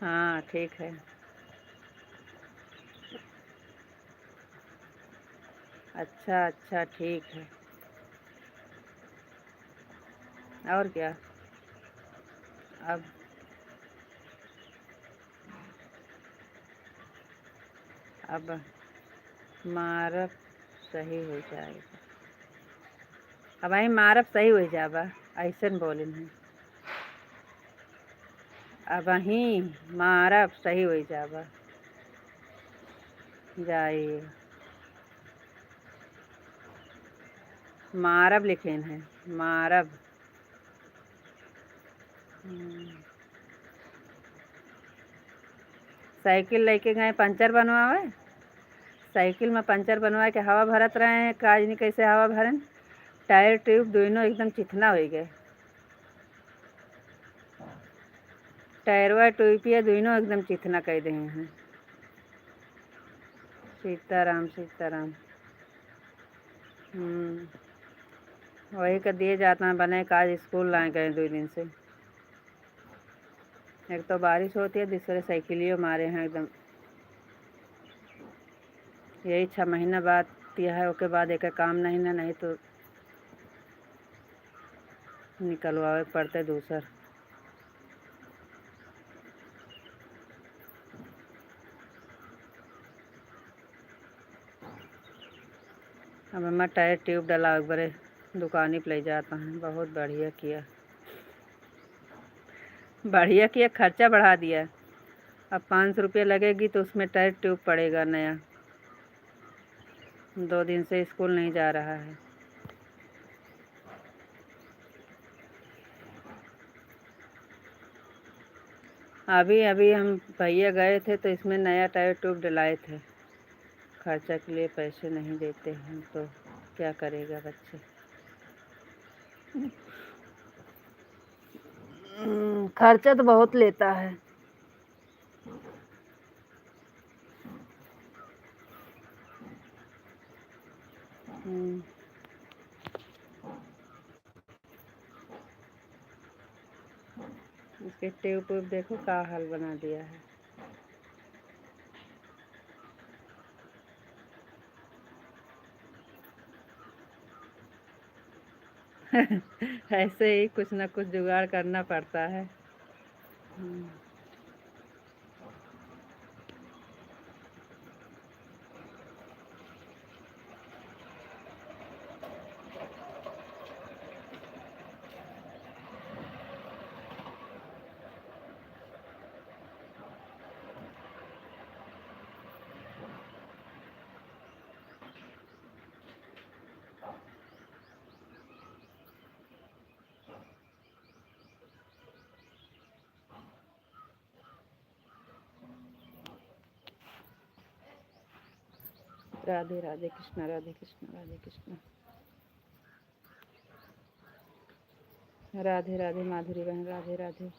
हाँ ठीक है। अच्छा अच्छा ठीक है। और क्या? अब मारब सही हो जाएगा। अब आई मारब सही हो जाबा, ऐसन बोले नहीं। अब ही मारब सही हो जाबा। जाइए मारब लिखेन है, मारब। साइकिल लेके गए पंचर बनवावे। साइकिल में पंचर बनवा के हवा भरत रहे हैं, काज नहीं कैसे हवा भरन। टायर ट्यूब दोनों एकदम चिकना हो गए। टायरवा ट्यूबिया दोनों एकदम चिकना कर दे हैं। सीताराम सीताराम। वही का दिए जाता है बने काज। स्कूल लाए गए 2 दिन से। एक तो बारिश होती है, दूसरे साइकिलियों मारे हैं एकदम। यही 6 महीना बाद यह है, उसके बाद एक काम नहीं ना, नहीं तो निकलवावे पड़ते दूसर। अब मैं टायर ट्यूब डला बड़े दुकानी पे ले जाता है। बहुत बढ़िया किया, बढ़िया किया, खर्चा बढ़ा दिया। अब 500 रुपये लगेगी तो उसमें टायर ट्यूब पड़ेगा नया। 2 दिन से स्कूल नहीं जा रहा है। अभी अभी हम भैया गए थे तो इसमें नया टायर ट्यूब डलाए थे। खर्चा के लिए पैसे नहीं देते हैं तो क्या करेगा बच्चे। खर्चा तो बहुत लेता है। इसके ट्यूब व्यूब देखो का हाल बना दिया है। ऐसे ही कुछ ना कुछ जुगाड़ करना पड़ता है। राधे राधे कृष्ण, राधे कृष्ण, राधे कृष्ण। राधे राधे माधुरी बहन, राधे राधे।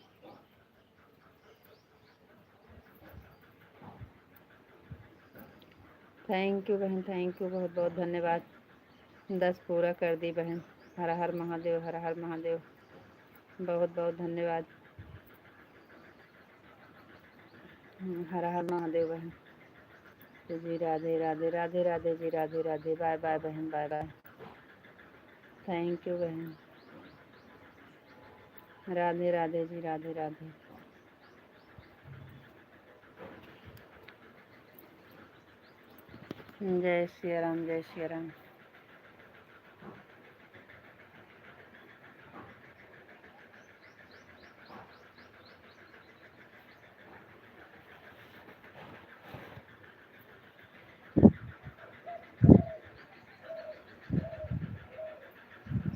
थैंक यू बहन, थैंक यू, बहुत बहुत धन्यवाद। 10 पूरा कर दी बहन। हर हर महादेव, हर हर महादेव, बहुत बहुत धन्यवाद। हर हर महादेव बहन जी। राधे राधे, राधे राधे जी, राधे राधे। बाय बाय बहन, बाय बाय। थैंक यू बहन। राधे राधे जी, राधे राधे। जय श्री राम, जय श्री राम।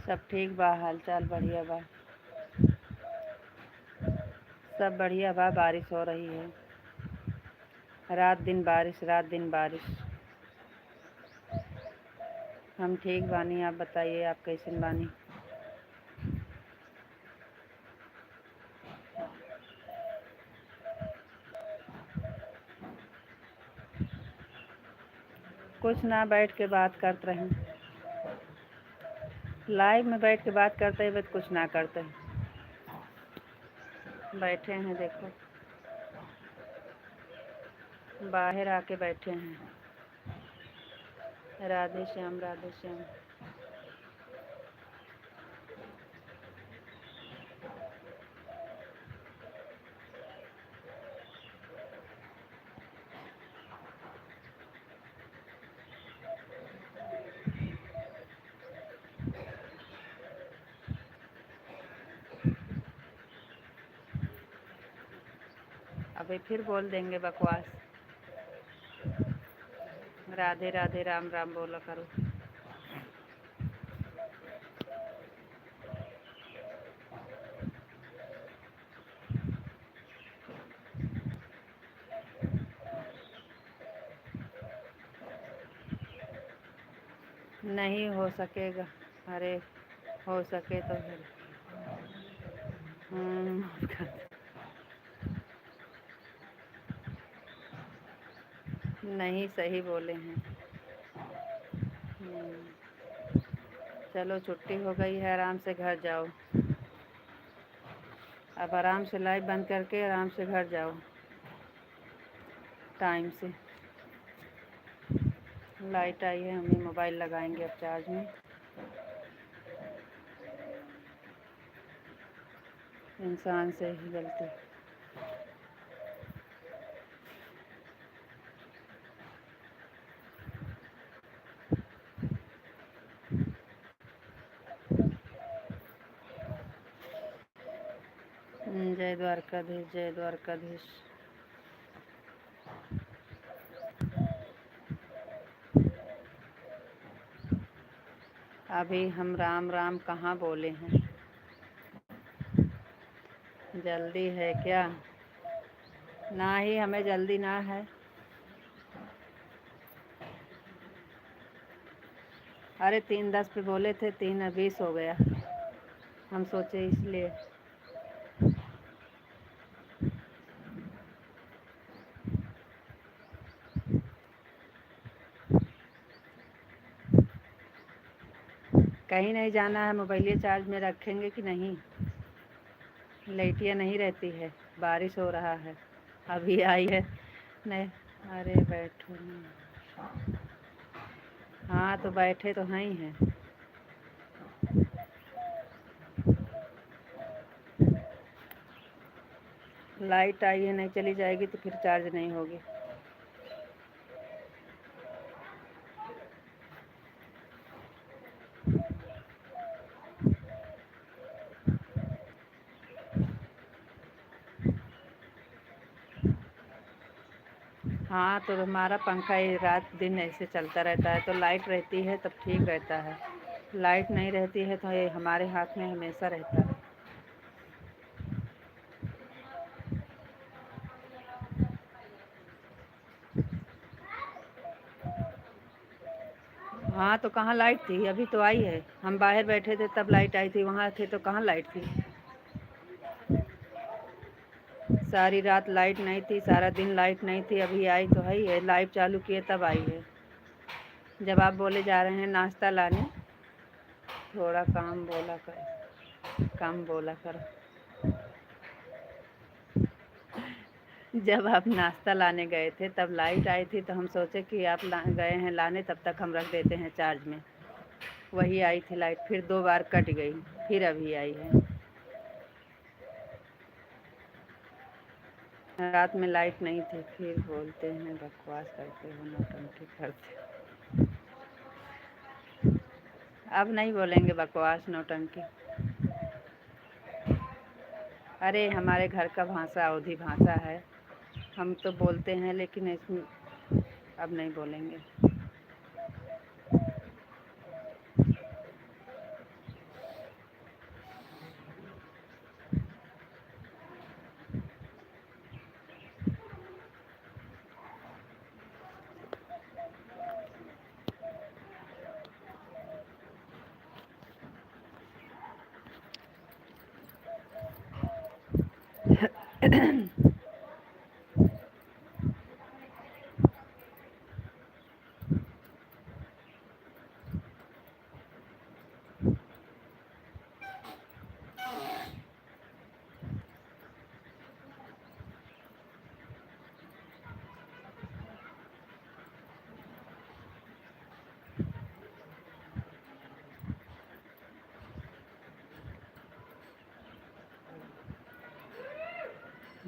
सब ठीक बा, हाल चाल बढ़िया बा, सब बढ़िया बा। बारिश हो रही है, रात दिन बारिश, रात दिन बारिश। हम ठीक बानी, आप बताइए आप कैसन बानी। कुछ ना, बैठ के बात करते रहें। लाइव में बैठ के बात करते हुए कुछ ना करते हैं। बैठे हैं देखो, बाहर आके बैठे हैं। राधे श्याम, राधे श्याम। अभी फिर बोल देंगे बकवास। राधे राधे, राम राम बोला करो। नहीं हो सकेगा, अरे हो सके तो फिर नहीं, सही बोले हैं। चलो छुट्टी हो गई है, आराम से घर जाओ। अब आराम से लाइट बंद करके आराम से घर जाओ टाइम से। लाइट आई है, हम ही मोबाइल लगाएंगे अब चार्ज में। इंसान से ही गलती। जय द्वारकाधीश, जय द्वारकाधीश। अभी हम राम राम कहाँ बोले हैं, जल्दी है क्या? ना ही हमें जल्दी ना है। अरे 3:10 पे बोले थे, 3:20 हो गया। हम सोचे इसलिए। कहीं नहीं जाना है, मोबाइल चार्ज में रखेंगे कि नहीं? लाइटियाँ नहीं रहती है, बारिश हो रहा है, अभी आई है। नहीं, अरे बैठो ना। हाँ तो बैठे तो हैं ही हैं। लाइट आई है, नहीं चली जाएगी तो फिर चार्ज नहीं होगी। हाँ तो हमारा पंखा ये रात दिन ऐसे चलता रहता है, तो लाइट रहती है तब ठीक रहता है, लाइट नहीं रहती है तो ये हमारे हाथ में हमेशा रहता है। हाँ तो कहाँ लाइट थी, अभी तो आई है। हम बाहर बैठे थे तब लाइट आई थी, वहाँ थे तो कहाँ लाइट थी। सारी रात लाइट नहीं थी, सारा दिन लाइट नहीं थी, अभी आई तो है ही है। लाइट चालू किए तब आई है। जब आप बोले जा रहे हैं नाश्ता लाने, थोड़ा काम बोला कर। जब आप नाश्ता लाने गए थे तब लाइट आई थी, तो हम सोचे कि आप गए हैं लाने, तब तक हम रख देते हैं चार्ज में। वही आई थी लाइट, फिर 2 बार कट गई, फिर अभी आई है। रात में लाइट नहीं थी, फिर बोलते हैं बकवास करते हो, नौटंकी करते हो। अब नहीं बोलेंगे बकवास नौटंकी। अरे हमारे घर का भाषा अवधी भाषा है, हम तो बोलते हैं, लेकिन इसमें अब नहीं बोलेंगे।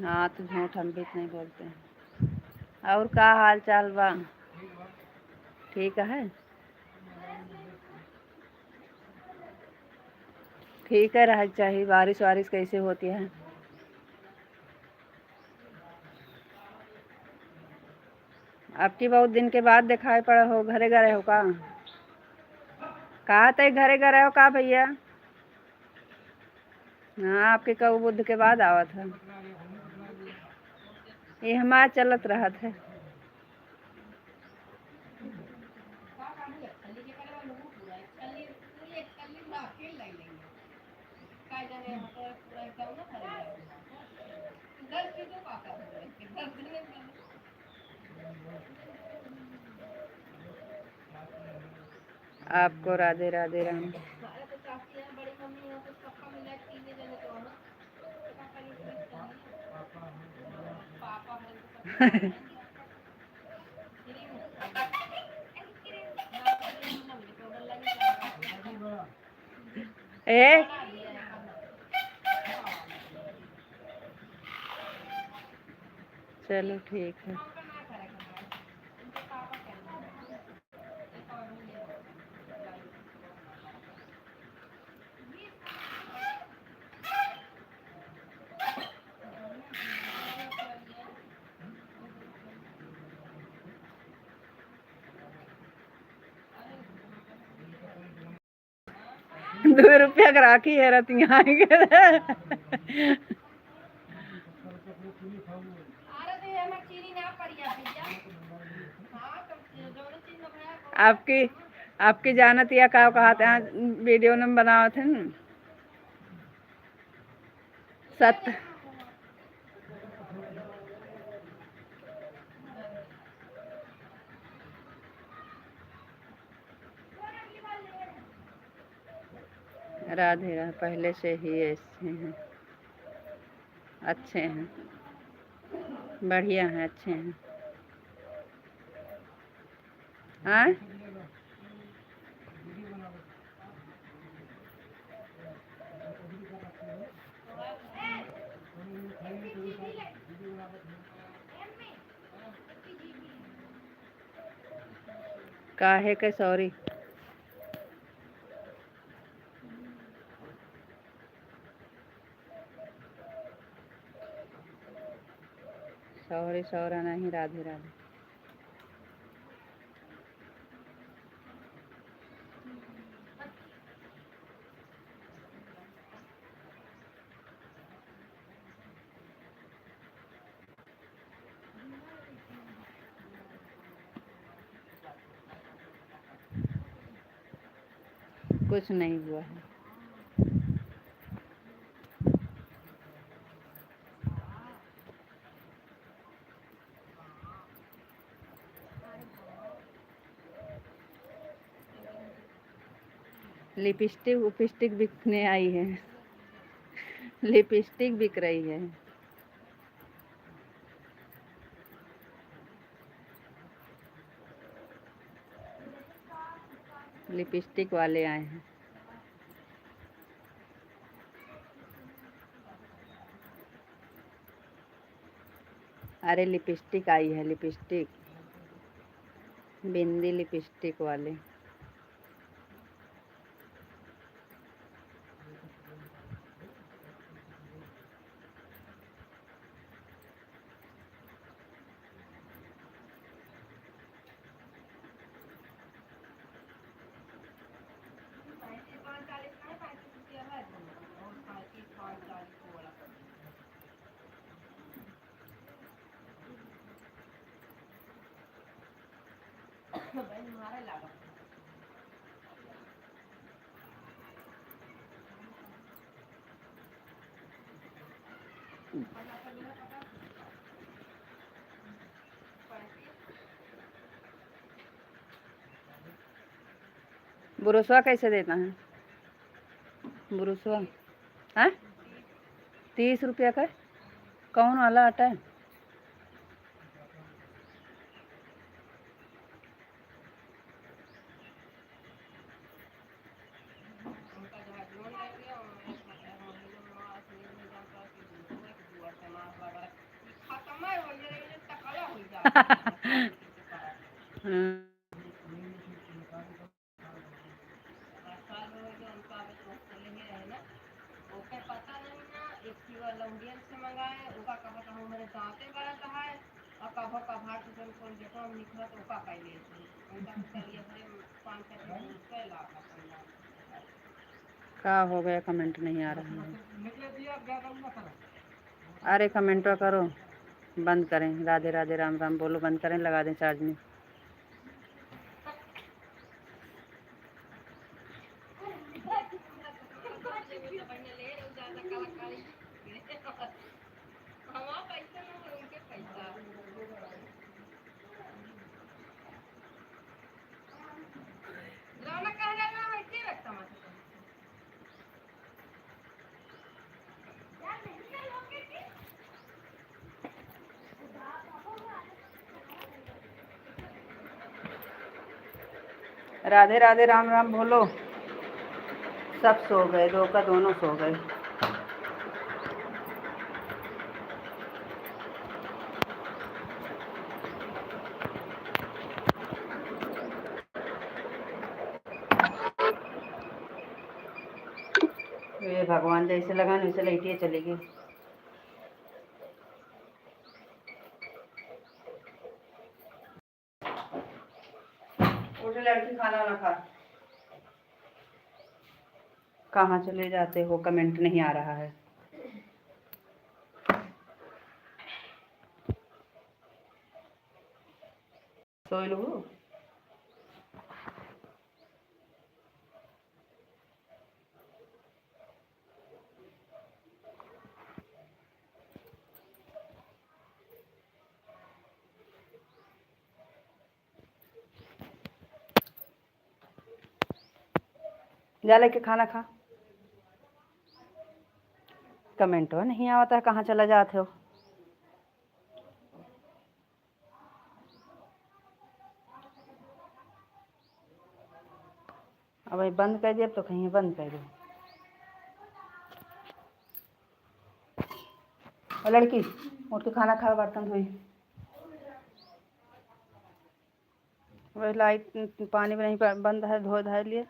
हाँ तो झूठ हम भी नहीं बोलते हैं। और का हाल चाल बा? ठीक है, ठीक है, रह चाहिए। बारिश वारिश कैसे होती है? आपकी बहुत दिन के बाद दिखाई पड़ा हो, घरे गए हो का? कहा थे घरे गए हो का भैया? हाँ आपके कब बुध के बाद आवा था। ये हमारा चलत रहा था। आपको राधे राधे राम। ए चलो ठीक है। ₹2 का राखी है रतिया आएंगे। आपकी आपकी जानत या का कहा था वीडियो में बनाओ थे न सत। राधे राधे, पहले से ही ऐसे हैं। अच्छे हैं, बढ़िया हैं, अच्छे हैं। हाँ, काहे के सॉरी। सॉरी सौरा नहीं, राधे राधे। कुछ नहीं हुआ है। लिपस्टिक उपिस्टिक बिकने आई है। लिपस्टिक बिक रही है। लिपस्टिक वाले आए हैं। अरे लिपस्टिक आई है, लिपस्टिक, बिंदी लिपस्टिक वाले। ब्रुसवा कैसे देता है? ब्रुसवा हाँ 30 रुपया का। कौन वाला आटा है? हम्म, का हो गया? कमेंट नहीं आ रहा है। अरे कमेंट तो करो, बंद करें। राधे राधे राम राम बोलो, बंद करें, लगा दें चार्ज में। राधे राधे राम राम बोलो। सब सो गए, दो का दोनों सो गए। ये भगवान, जैसे लगा वैसे लाइटियाँ चली गई। उठ लड़की, खाना ना खा। कहाँ चले जाते हो? कमेंट नहीं आ रहा है। सोई लो। जा लेके खाना खा। कमेंट हो नहीं आवता है, कहाँ चला जाते हो। अब भाई बंद कर दिया तो कहीं बंद कर दो। और लड़की उठ के खाना खा, बर्तन धोई। वही लाइट पानी भी नहीं बंद है, धो धा लिए।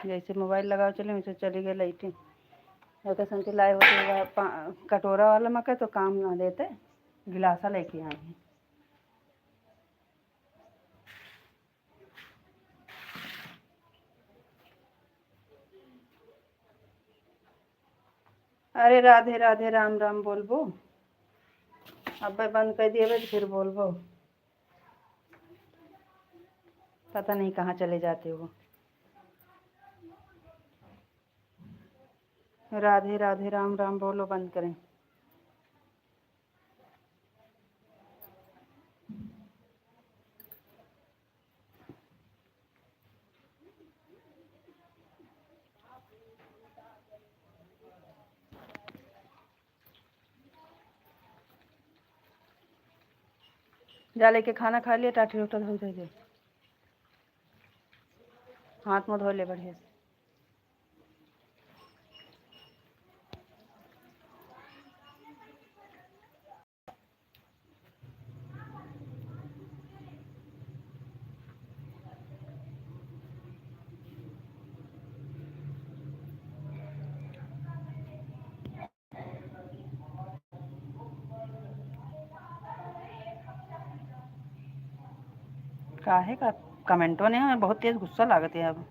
जैसे मोबाइल लगाओ चले वैसे चली गई लाइटें। अगर संती लाए होते कटोरा वाला मका तो काम ना देते, गिलासा लेके आए हैं। अरे राधे राधे राम राम बोलबो। अब भाई बंद कर दिए तो फिर बोलबो, पता नहीं कहाँ चले जाते हो। राधे राधे राम राम बोलो, बंद करें। जा लेके खाना खा लिया, टाटी उठा धो दे, हाथ मुँह धो ले बढ़िया से। काहे का कमेंटों ने हमें बहुत तेज गुस्सा लागत है अब।